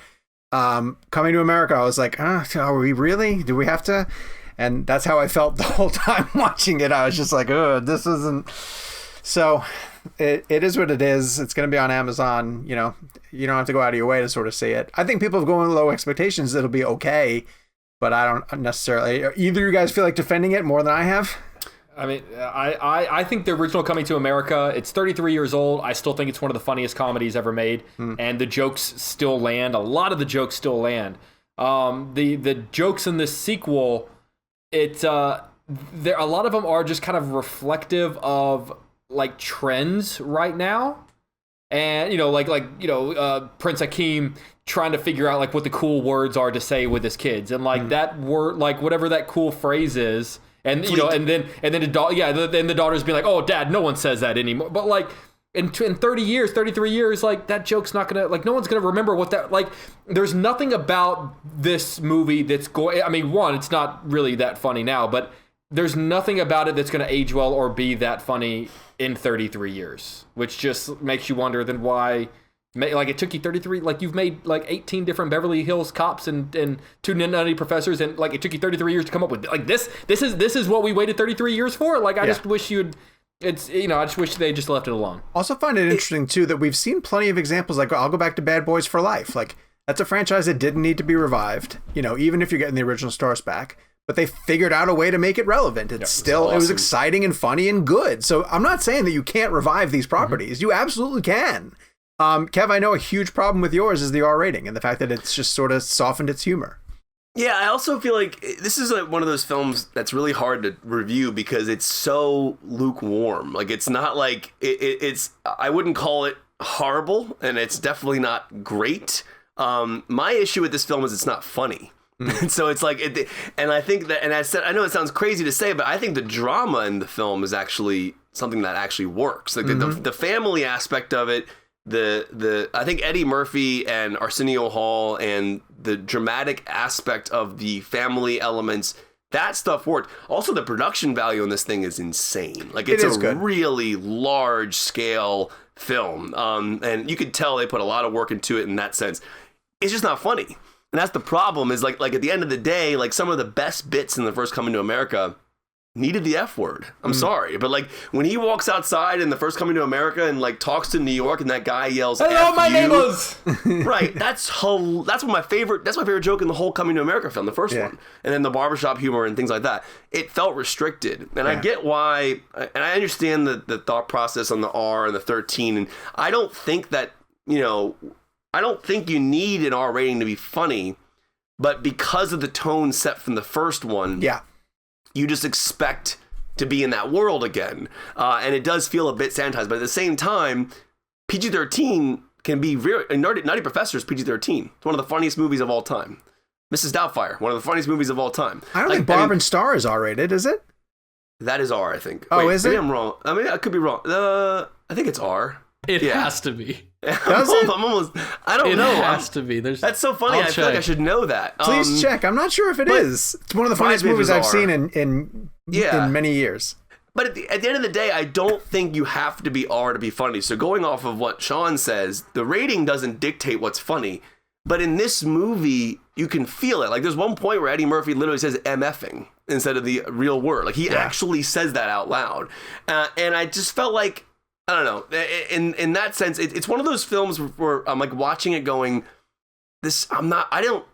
Coming to America, I was like, are we really? Do we have to? And that's how I felt the whole time watching it. I was just like, this isn't. So it is what it is. It's going to be on Amazon. You don't have to go out of your way to sort of see it. I think people have going with low expectations. It'll be okay, but I don't necessarily. Either you guys feel like defending it more than I have? I mean, I think the original Coming to America, it's 33 years old. I still think it's one of the funniest comedies ever made. And the jokes still land. A lot of the jokes still land. The jokes in this sequel, a lot of them are just kind of reflective of like trends right now. And, Prince Hakeem trying to figure out like what the cool words are to say with his kids. And like that word, like whatever that cool phrase is. And and then the daughter's being like, "Oh, Dad, no one says that anymore." But like in 30 years, 33 years, like that joke's not gonna, like, no one's gonna remember what that, like. There's nothing about this movie that's going. I mean, one, it's not really that funny now, but there's nothing about it that's gonna age well or be that funny in 33 years, which just makes you wonder then why. Like it took you 33, like you've made like 18 different Beverly Hills Cops and 2 Nutty Professors, and like it took you 33 years to come up with like this is what we waited 33 years for. Like I just wish I just wish they just left it alone. Also find it interesting too that we've seen plenty of examples. Like I'll go back to Bad Boys for Life. Like that's a franchise that didn't need to be revived, even if you're getting the original stars back, but they figured out a way to make it relevant. It was exciting and funny and good. So I'm not saying that you can't revive these properties. You absolutely can. Kev, I know a huge problem with yours is the R rating and the fact that it's just sort of softened its humor. Yeah, I also feel like this is like one of those films that's really hard to review because it's so lukewarm. Like it's not like it's. I wouldn't call it horrible, and it's definitely not great. My issue with this film is it's not funny. So it's like, and I think that, and I know it sounds crazy to say, but I think the drama in the film is actually something that actually works. Like the family aspect of it. I think Eddie Murphy and Arsenio Hall and the dramatic aspect of the family elements, that stuff worked. Also, the production value on this thing is insane. Like it's a really large scale film. And you could tell they put a lot of work into it in that sense. It's just not funny. And that's the problem is like at the end of the day, like some of the best bits in the first Coming to America needed the F word. I'm sorry. But like when he walks outside in the first Coming to America and like talks to New York and that guy yells, "Hello, my neighbors." Right. That's my favorite joke in the whole Coming to America film, the first one. And then the barbershop humor and things like that. It felt restricted. And I get why, and I understand the thought process on the R and the 13. And I don't think that, I don't think you need an R rating to be funny, but because of the tone set from the first one, you just expect to be in that world again. And it does feel a bit sanitized, but at the same time, PG-13 can be very, Nutty Professor's PG-13. It's one of the funniest movies of all time. Mrs. Doubtfire, one of the funniest movies of all time. I don't think Barb and Star is R-rated, is it? That is R, I think. Oh, is it? Maybe I'm wrong. I mean, I could be wrong. I think it's R. It has to be. Does it? I don't know. It has to be. That's so funny. I feel like I should know that. Please check. I'm not sure if it is. It's one of the funniest movies I've seen in many years. But at the end of the day, I don't think you have to be R to be funny. So going off of what Sean says, the rating doesn't dictate what's funny. But in this movie, you can feel it. Like there's one point where Eddie Murphy literally says MFing instead of the real word. Like he actually says that out loud. And I just felt like, I don't know. In that sense, it's one of those films where I'm like watching it going, they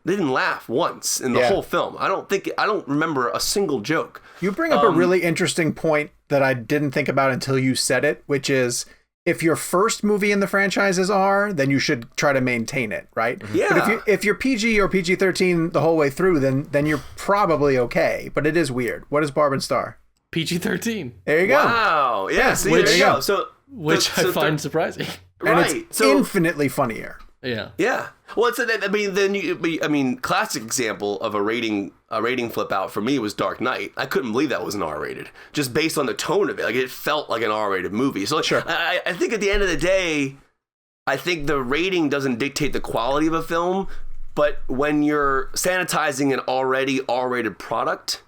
didn't laugh once in the whole film. I don't remember a single joke. You bring up a really interesting point that I didn't think about until you said it, which is if your first movie in the franchise is R, then you should try to maintain it, right? Yeah. But if you're PG or PG-13 the whole way through, then you're probably okay. But it is weird. What is Barb and Star? PG-13. There you go. Wow. Yeah. See, there you go. So which I find surprising. And it's infinitely funnier. Yeah. Yeah. Well, classic example of a rating flip out for me was Dark Knight. I couldn't believe that was an R-rated, just based on the tone of it. Like it felt like an R-rated movie. So sure. I think at the end of the day, I think the rating doesn't dictate the quality of a film, but when you're sanitizing an already R-rated product,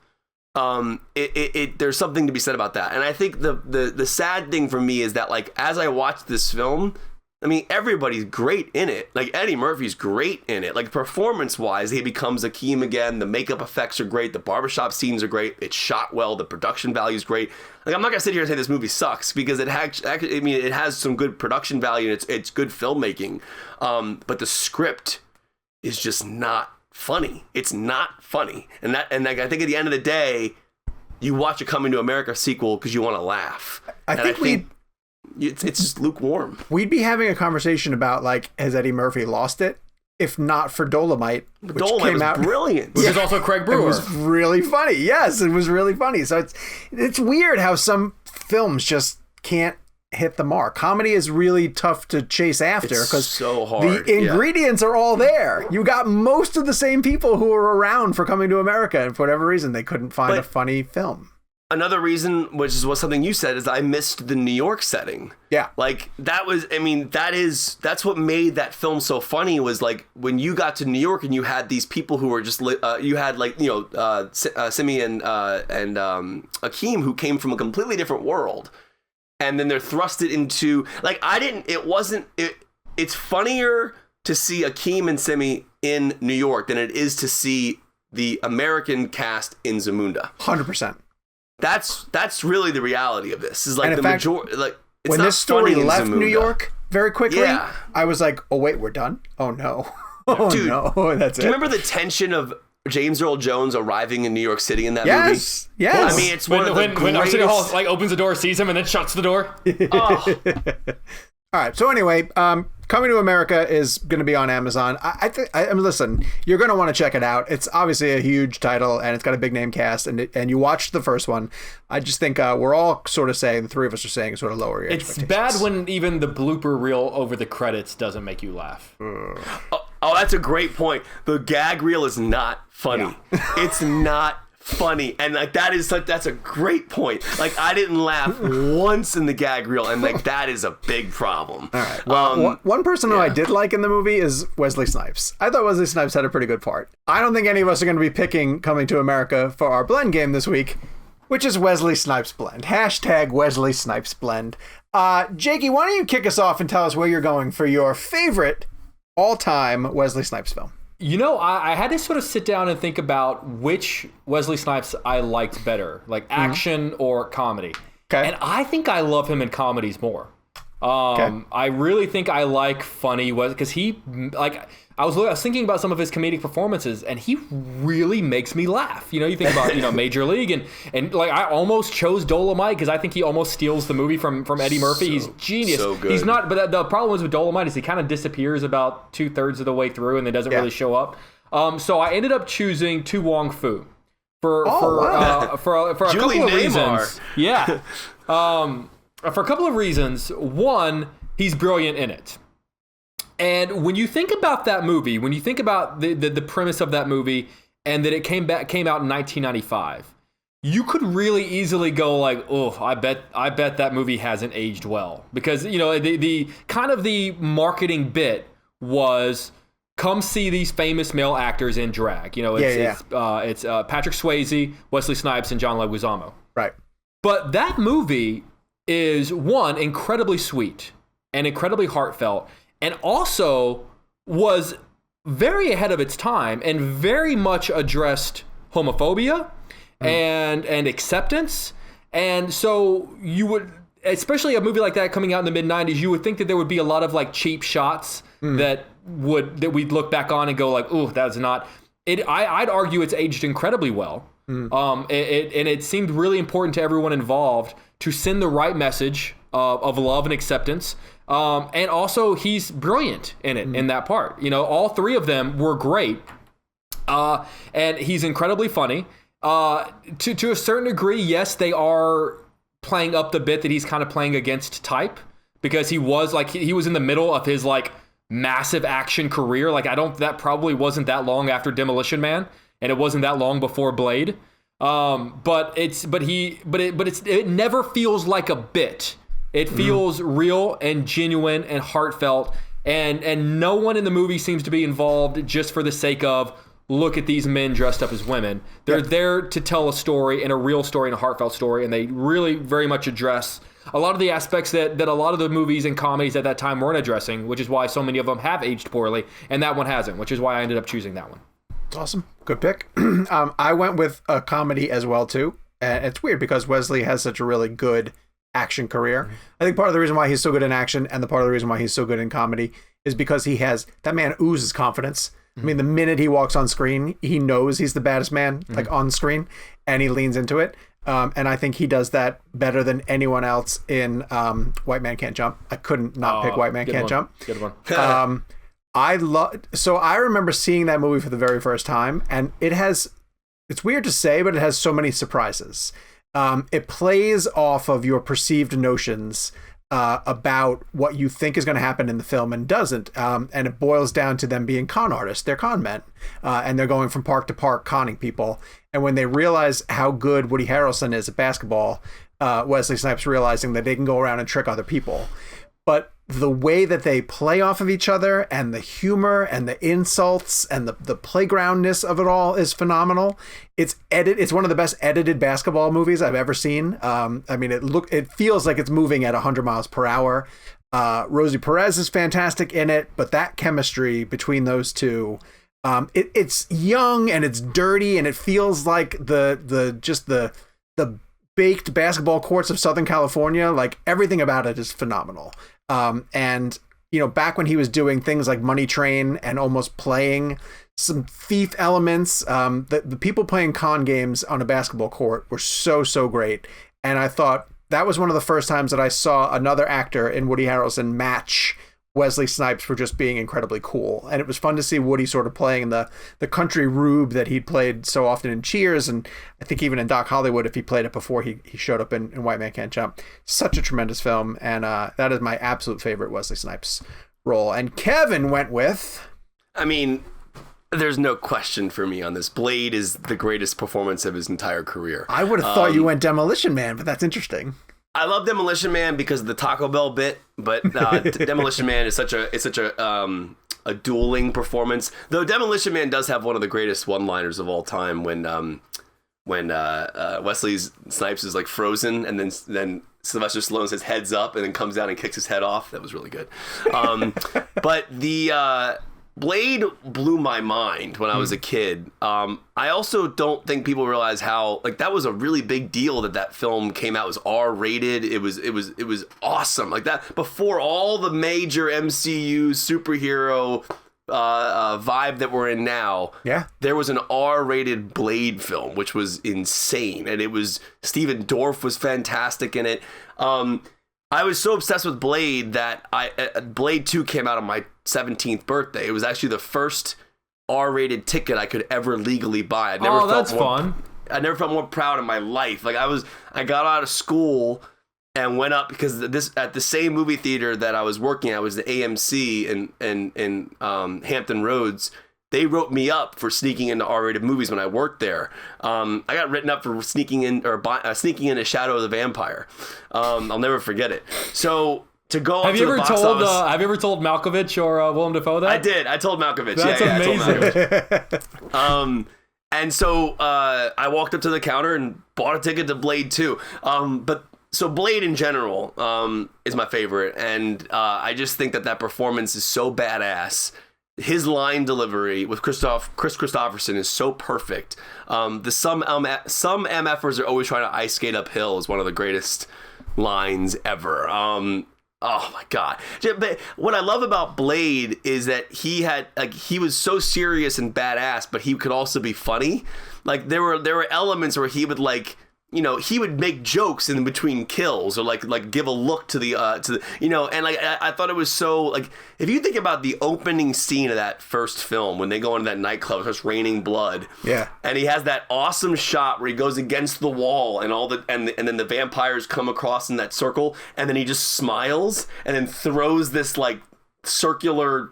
there's something to be said about that. And I think the sad thing for me is that like as I watched this film, I mean, everybody's great in it. Like, Eddie Murphy's great in it. Like, performance-wise, he becomes Akeem again. The makeup effects are great. The barbershop scenes are great. It's shot well. The production value is great. Like, I'm not going to sit here and say this movie sucks because it has some good production value and it's good filmmaking. But the script is just not funny. It's not funny. And I think at the end of the day, you watch a Coming to America sequel because you want to laugh. I think it's just lukewarm. We'd be having a conversation about, like, has Eddie Murphy lost it? If not for Dolomite, which Dolomite came out brilliant. Which is also Craig Brewer. It was really funny. Yes, it was really funny. So it's weird how some films just can't hit the mark. Comedy is really tough to chase after because so hard. The ingredients are all there. You got most of the same people who were around for Coming to America, and for whatever reason, they couldn't find a funny film. Another reason, which is what something you said, is I missed the New York setting. Yeah. Like, that was, I mean, that's what made that film so funny, was like when you got to New York and you had these people who were just, you had like, you know, Simi and Akeem, who came from a completely different world. And then they're thrusted into, like, it's funnier to see Akeem and Simi in New York than it is to see the American cast in Zamunda. 100%. That's really the reality of this. Is like the majority. Like, it's when not this story funny in left Zamunda. New York very quickly, Yeah. I was like, "Oh wait, we're done? Oh no, oh Dude, no, that's it." Do you remember the tension of James Earl Jones arriving in New York City in that movie? Yes, yes. I mean, it's one of the when greatest. Arsenio Hall like opens the door, sees him, and then shuts the door. Oh. All right. So anyway, Coming to America is going to be on Amazon. I think. Listen, you're going to want to check it out. It's obviously a huge title, and it's got a big name cast. And you watched the first one. I just think we're all sort of saying, the three of us are saying, sort of lower your It's expectations. bad when even the blooper reel over the credits doesn't make you laugh. Oh, that's a great point. The gag reel is not funny. Yeah. It's not funny, and like that's a great point. Like, I didn't laugh once in the gag reel, and like that is a big problem. All right. Well, one person who I did like in the movie is Wesley Snipes. I thought Wesley Snipes had a pretty good part. I don't think any of us are going to be picking Coming to America for our blend game this week, which is Wesley Snipes blend. # Wesley Snipes blend. Jakey, why don't you kick us off and tell us where you're going for your favorite all-time Wesley Snipes film? You know, I had to sort of sit down and think about which Wesley Snipes I liked better, like action or comedy. Okay. And I think I love him in comedies more. I really think I like funny because he, like, I was thinking about some of his comedic performances, and he really makes me laugh. You know, you think about, you know, Major League, and like, I almost chose Dolomite because I think he almost steals the movie from Eddie Murphy. He's genius. So good. He's not, but the problem is with Dolomite is he kind of disappears about 2/3 of the way through and then doesn't really show up. So I ended up choosing Tu Wong Fu for a couple of reasons. Yeah. For a couple of reasons. One, he's brilliant in it. And when you think about that movie, when you think about the premise of that movie and that it came out in 1995, you could really easily go like, oh, I bet that movie hasn't aged well. Because, you know, the kind of the marketing bit was, come see these famous male actors in drag. You know, it's Patrick Swayze, Wesley Snipes, and John Leguizamo. Right. But that movie is, one, incredibly sweet and incredibly heartfelt, and also was very ahead of its time and very much addressed homophobia and acceptance. And so you would, especially a movie like that coming out in the mid-90s, you would think that there would be a lot of like cheap shots that we'd look back on and go like, ooh, that's not it. I'd argue it's aged incredibly well. And it seemed really important to everyone involved to send the right message of love and acceptance. And also, he's brilliant in it, in that part. You know, all three of them were great. And he's incredibly funny. To a certain degree, yes, they are playing up the bit that he's kind of playing against type, because he was like, he was in the middle of his like massive action career. Like, that probably wasn't that long after Demolition Man, and it wasn't that long before Blade. But it never feels like a bit. It feels real and genuine and heartfelt, and no one in the movie seems to be involved just for the sake of, look at these men dressed up as women. They're there to tell a story, and a real story, and a heartfelt story, and they really very much address a lot of the aspects that a lot of the movies and comedies at that time weren't addressing, which is why so many of them have aged poorly, and that one hasn't, which is why I ended up choosing that one. Awesome. Good pick. I went with a comedy as well, too. And it's weird because Wesley has such a really good action career. I think part of the reason why he's so good in action, and the part of the reason why he's so good in comedy, is because that man oozes confidence. I mean, the minute he walks on screen, he knows he's the baddest man, like on screen, and he leans into it. And I think he does that better than anyone else in White Man Can't Jump. I couldn't not pick White Man Can't Jump. Good one. So I remember seeing that movie for the very first time, and it's weird to say, but it has so many surprises. It plays off of your perceived notions about what you think is going to happen in the film and doesn't. And it boils down to them being con artists. They're con men. And they're going from park to park conning people. And when they realize how good Woody Harrelson is at basketball, Wesley Snipes realizing that they can go around and trick other people. But the way that they play off of each other and the humor and the insults and the playgroundness of it all is phenomenal. It's one of the best edited basketball movies I've ever seen. I mean, it feels like it's moving at 100 miles per hour. Rosie Perez is fantastic in it, but that chemistry between those two, it's young and it's dirty and it feels like the baked basketball courts of Southern California. Like everything about it is phenomenal. And back when he was doing things like Money Train and almost playing some thief elements, the people playing con games on a basketball court were so great. And I thought that was one of the first times that I saw another actor in Woody Harrelson match Wesley Snipes for just being incredibly cool. And it was fun to see Woody sort of playing the country rube that he'd played so often in Cheers, and I think even in Doc Hollywood if he played it before he showed up in White Man Can't Jump. Such a tremendous film, and that is my absolute favorite Wesley Snipes role. And Kevin went with... I mean, there's no question for me on this. Blade is the greatest performance of his entire career. I would have thought you went Demolition Man, but that's interesting. I love Demolition Man because of the Taco Bell bit, but Demolition Man is such a dueling performance. Though Demolition Man does have one of the greatest one-liners of all time when Wesley Snipes is like frozen and then Sylvester Stallone says heads up and then comes down and kicks his head off. That was really good. But the Blade blew my mind when I was a kid. I also don't think people realize how that was a really big deal that film came out. It was R-rated. It was awesome. Like that before all the major MCU superhero vibe that we're in now. Yeah, there was an R-rated Blade film, which was insane, and it was Steven Dorff was fantastic in it. I was so obsessed with Blade that Blade 2 came out on my 17th birthday. It was actually the first R-rated ticket I could ever legally buy. I never felt more proud in my life. I got out of school and went up because at the same movie theater that I was working at was the AMC in Hampton Roads. They wrote me up for sneaking into R-rated movies when I worked there. I got written up for sneaking in A Shadow of the Vampire. I'll never forget it. So to go up to the box office... have you ever told Malkovich or Willem Dafoe that? I did. I told Malkovich. That's amazing. And so I walked up to the counter and bought a ticket to Blade 2. So Blade in general is my favorite, and I just think that performance is so badass. His line delivery with Chris Christopherson is so perfect. Some MFers are always trying to ice skate uphill is one of the greatest lines ever. Oh my God. But what I love about Blade is that he was so serious and badass, but he could also be funny. Like there were elements where he would he would make jokes in between kills or like give a look to the and I thought it was so if you think about the opening scene of that first film when they go into that nightclub, it starts raining blood. Yeah. And he has that awesome shot where he goes against the wall and and then the vampires come across in that circle and then he just smiles and then throws this circular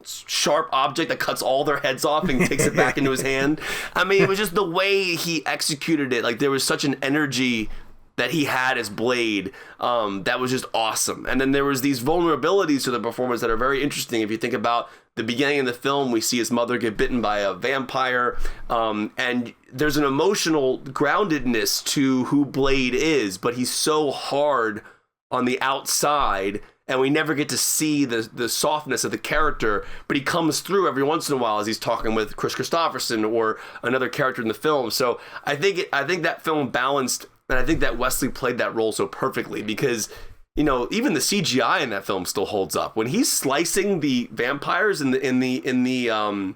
sharp object that cuts all their heads off and takes it back into his hand. I mean, it was just the way he executed it. There was such an energy that he had as Blade that was just awesome. And then there was these vulnerabilities to the performance that are very interesting. If you think about the beginning of the film, we see his mother get bitten by a vampire, and there's an emotional groundedness to who Blade is, but he's so hard on the outside, and we never get to see the softness of the character, but he comes through every once in a while as he's talking with Chris Christopherson or another character in the film. So I think that film balanced, and I think that Wesley played that role so perfectly because, even the CGI in that film still holds up. When he's slicing the vampires in the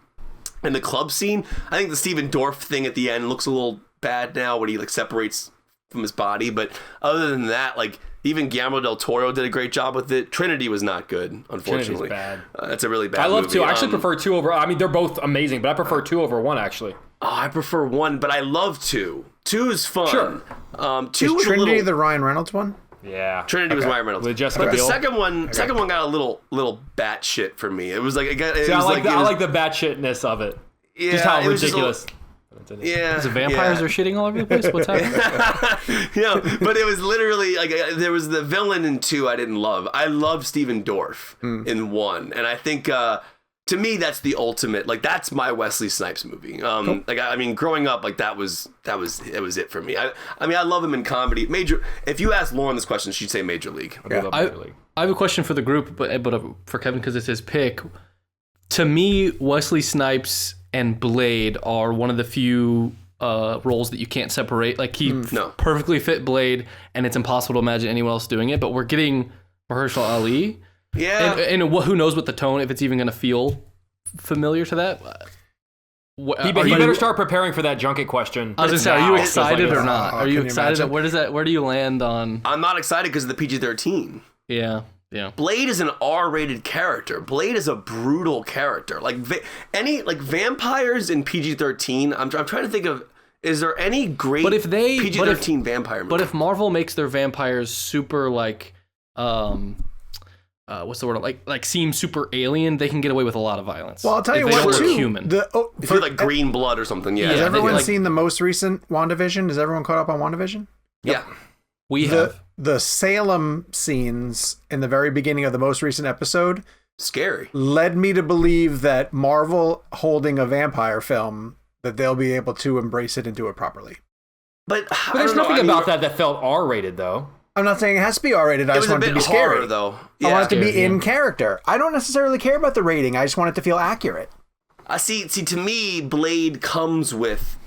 club scene, I think the Steven Dorff thing at the end looks a little bad now when he separates from his body. But other than that, like even Guillermo del Toro did a great job with it. Trinity was not good, unfortunately. Trinity's bad. That's a really bad I love movie. 2. I actually prefer 2 over. I mean, they're both amazing, but I prefer 2 over 1 actually. Oh, I prefer 1, but I love 2. 2 is fun. Sure. 2 is Trinity the Ryan Reynolds one? Yeah. Trinity was Ryan Reynolds. With Jessica The Biel. second one got a little batshit for me. It was like I like the batshitness of it. Yeah, just how it was ridiculous. Yeah, the vampires are shitting all over the place. What's happening? But it was literally like there was the villain in 2 I didn't love. I love Steven Dorff in 1, and I think to me that's the ultimate. Like that's my Wesley Snipes movie. Like I mean, growing up, like that was it for me. I mean, I love him in comedy. If you ask Lauren this question, she'd say Major League. I have a question for the group, but for Kevin because it's his pick. To me, Wesley Snipes and Blade are one of the few roles that you can't separate. Like he perfectly fit Blade, and it's impossible to imagine anyone else doing it. But we're getting Mahershala Ali. Yeah. And who knows what the tone, if it's even going to feel familiar to that. He better start preparing for that junket question. I was going to say, are you excited or not? Are you excited? Imagine? Where do you land on? I'm not excited because of the PG-13. Yeah. Blade is an R-rated character. Blade is a brutal character. Like vampires in PG-13. I'm trying to think of. Is there any great PG-13 vampire movie? But if Marvel makes their vampires super like, what's the word? Like seem super alien, they can get away with a lot of violence. Well, I'll tell you what, too. Human. If you're like Green Blood or something, yeah. Has everyone seen the most recent WandaVision? Is everyone caught up on WandaVision? Yeah. We have. The Salem scenes in the very beginning of the most recent episode scary led me to believe that Marvel holding a vampire film, that they'll be able to embrace it and do it properly. But there's nothing about that felt R-rated though. I'm not saying it has to be R-rated. I just want it to be scary. Horror, though. I want it to be in character. I don't necessarily care about the rating. I just want it to feel accurate. See, to me, Blade comes with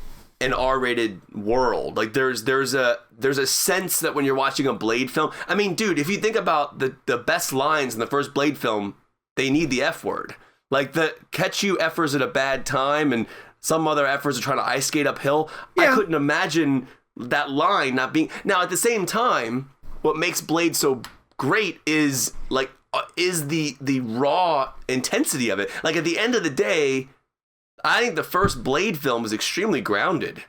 an R-rated world. Like there's a sense that when you're watching a Blade film, I mean, dude, if you think about the best lines in the first Blade film, they need the F word. Like the catch you F'ers at a bad time and some other F'ers are trying to ice skate uphill. Yeah. I couldn't imagine that line not being. Now at the same time, what makes Blade so great is the raw intensity of it. Like at the end of the day, I think the first Blade film is extremely grounded.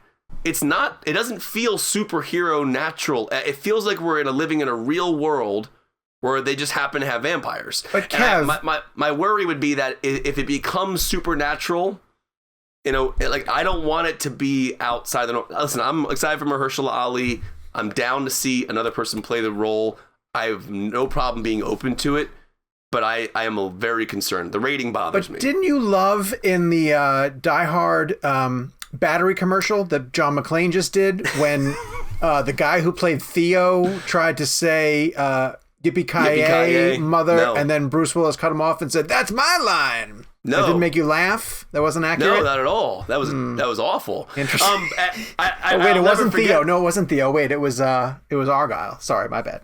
It doesn't feel superhero natural. It feels like we're living in a real world where they just happen to have vampires. But Kev, my worry would be that if it becomes supernatural, like I don't want it to be outside the norm. Listen, I'm excited for Mahershala Ali. I'm down to see another person play the role. I have no problem being open to it. But I am very concerned. The rating bothers me. But didn't you love in the Die Hard battery commercial that John McClane just did when the guy who played Theo tried to say yippee-ki-yay, mother, and then Bruce Willis cut him off and said, "That's my line." No. That didn't make you laugh? That wasn't accurate? No, not at all. That was awful. Interesting. Wait, it wasn't Theo. No, it wasn't Theo. Wait, it was Argyle. Sorry, my bad.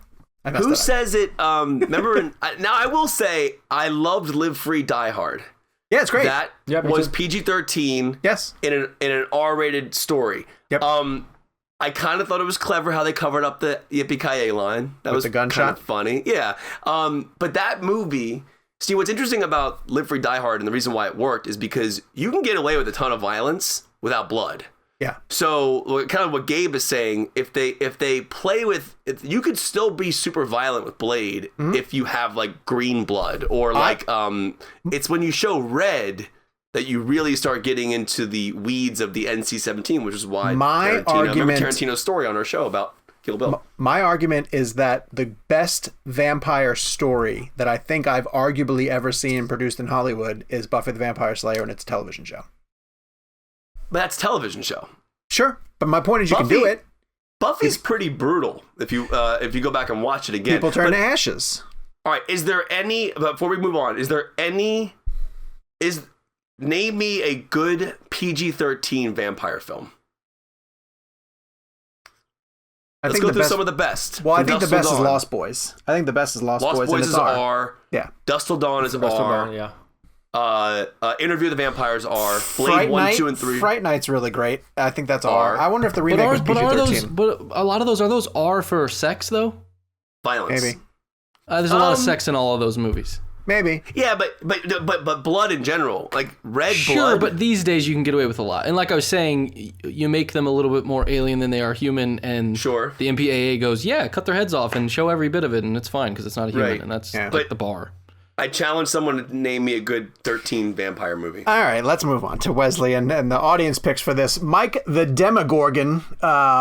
Who says it? Remember, now I will say I loved Live Free, Die Hard. Yeah, it's great. That was PG-13. Yes. In an R-rated story. Yep. I kind of thought it was clever how they covered up the yippee-ki-yay line. That was the gunshot. kind of funny. Yeah. But that movie. See, what's interesting about Live Free, Die Hard and the reason why it worked is because you can get away with a ton of violence without blood. Yeah. So kind of what Gabe is saying, if they play with, you could still be super violent with Blade if you have like green blood or like it's when you show red that you really start getting into the weeds of the NC-17, which is why remember Tarantino's story on our show about Kill Bill. My argument is that the best vampire story that I think I've arguably ever seen produced in Hollywood is Buffy the Vampire Slayer, and it's a television show. But that's a television show. Sure, but my point is you can do it. Buffy's pretty brutal if you go back and watch it again. People turn to ashes. All right, is there any, before we move on, name me a good PG-13 vampire film. Let's go through some of the best. Well, I think the best is Lost Boys. I think the best is Lost Boys. Lost Boys is R. Yeah. Dust Till Dawn is R. Yeah. Interview the Vampires R. Blade 1, 2, and 3. Fright Night's really great. I think that's R. I wonder if the remake was PG-13. But a lot of those, are those R for sex, though? Violence. Maybe. There's a lot of sex in all of those movies. Maybe. Yeah, but blood in general, like red blood. Sure, but these days you can get away with a lot. And like I was saying, you make them a little bit more alien than they are human, and sure. The MPAA goes, yeah, cut their heads off and show every bit of it, and it's fine because it's not a human, and that's like the bar. I challenge someone to name me a good 13 vampire movie. All right, let's move on to Wesley and the audience picks for this. Mike the Demogorgon,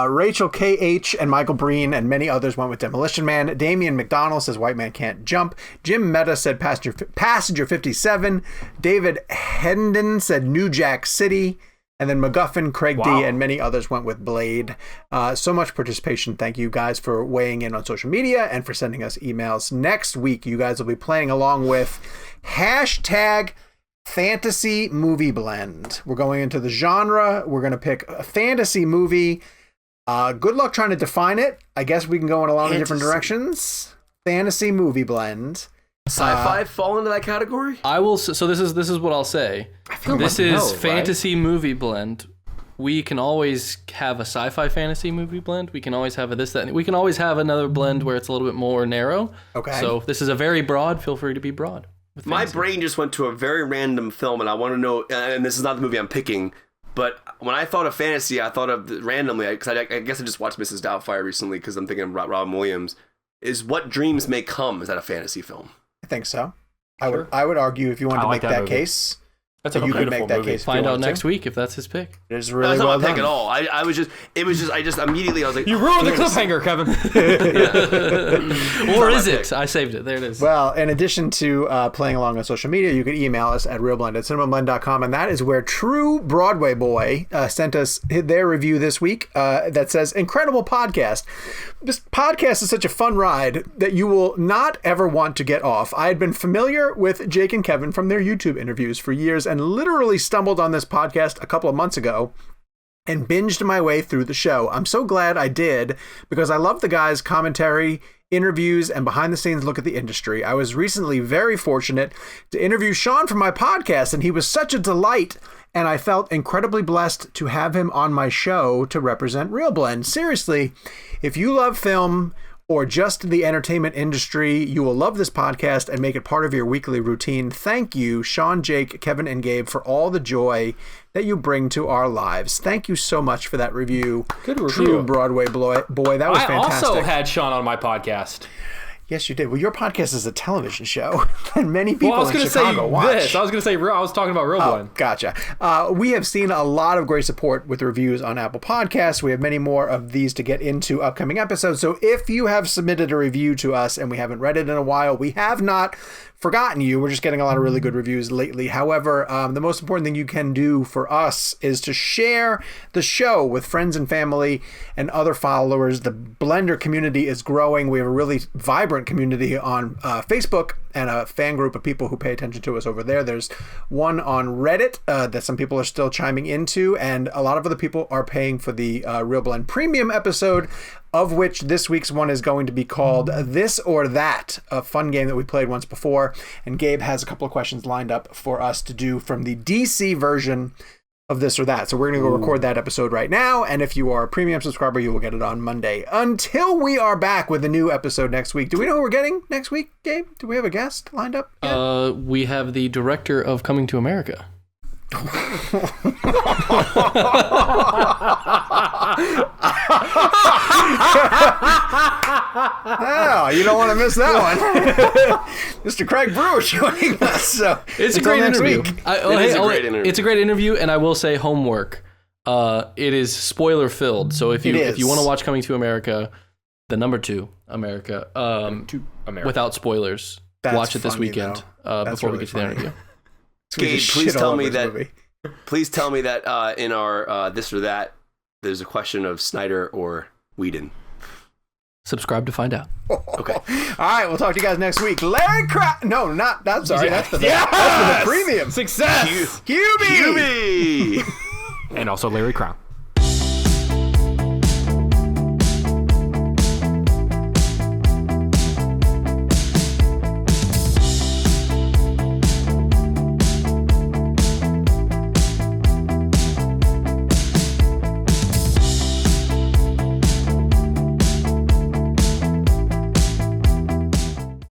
Rachel K.H. and Michael Breen and many others went with Demolition Man. Démian McDonald says White Man Can't Jump. Jim Meta said Passenger 57. David Hendon said New Jack City. And then McGuffin, Craig D, and many others went with Blade. So much participation. Thank you guys for weighing in on social media and for sending us emails. Next week, you guys will be playing along with hashtag Fantasy Movie Blend. We're going into the genre. We're going to pick a fantasy movie. Good luck trying to define it. I guess we can go in a lot of different directions. Fantasy Movie Blend. Sci-fi fall into that category? I will. So this is what I'll say. This is fantasy movie blend. We can always have a sci-fi fantasy movie blend. We can always have a this, that. And we can always have another blend where it's a little bit more narrow. Okay. So this is a very broad. Feel free to be broad. My brain just went to a very random film, and I want to know. And this is not the movie I'm picking, but when I thought of fantasy, I thought of randomly because I guess I just watched Mrs. Doubtfire recently because I'm thinking about Robin Williams. Is What Dreams May Come? Is that a fantasy film? I think so. Sure. I would argue if you wanted to make that case. That's a beautiful movie. Find out next week if that's his pick. It is really that's well not my done. pick at all. I just immediately I was like, you ruined the cliffhanger, Kevin. Or is it? I saved it. There it is. Well, in addition to playing along on social media, you can email us at realblend@cinemablend.com, and that is where True Broadway Boy sent us their review this week that says, incredible podcast. This podcast is such a fun ride that you will not ever want to get off. I had been familiar with Jake and Kevin from their YouTube interviews for years and literally stumbled on this podcast a couple of months ago and binged my way through the show. I'm so glad I did because I love the guys' commentary, interviews, and behind-the-scenes look at the industry. I was recently very fortunate to interview Sean for my podcast, and he was such a delight, and I felt incredibly blessed to have him on my show to represent Real Blend. Seriously, if you love film or just the entertainment industry, you will love this podcast and make it part of your weekly routine. Thank you, Sean, Jake, Kevin, and Gabe, for all the joy that you bring to our lives. Thank you so much for that review. Good review. True Broadway boy. That was fantastic. I also had Sean on my podcast. Yes, you did. Well, your podcast is a television show, and many people in Chicago watch. I was going to say, I was talking about Real Blend. Gotcha. We have seen a lot of great support with reviews on Apple Podcasts. We have many more of these to get into upcoming episodes. So if you have submitted a review to us and we haven't read it in a while, we have not forgotten you. We're just getting a lot of really good reviews lately. However, the most important thing you can do for us is to share the show with friends and family and other followers. The Blender community is growing. We have a really vibrant community on Facebook and a fan group of people who pay attention to us over there. There's one on Reddit that some people are still chiming into, and a lot of other people are paying for the Real Blend Premium episode, of which this week's one is going to be called This or That, a fun game that we played once before. And Gabe has a couple of questions lined up for us to do from the DC version of This or That. So we're going to go record that episode right now. And if you are a premium subscriber, you will get it on Monday. Until we are back with a new episode next week. Do we know who we're getting next week, Gabe? Do we have a guest lined up yet? We have the director of Coming to America. Oh, you don't want to miss that one. Mr. Craig Brewer joining us. So it's a great interview. It's a great interview, and I will say homework. It is spoiler filled. So if you want to watch Coming to America, the number 2 America, without spoilers, watch it this weekend before we get to the interview. Gabe, please tell me that in our This or That, there's a question of Snyder or Whedon. Subscribe to find out. Okay. All right, we'll talk to you guys next week. Larry Crowd. No, not. That's sorry. That's for the premium. Success. QB. QB. And also Larry Crown.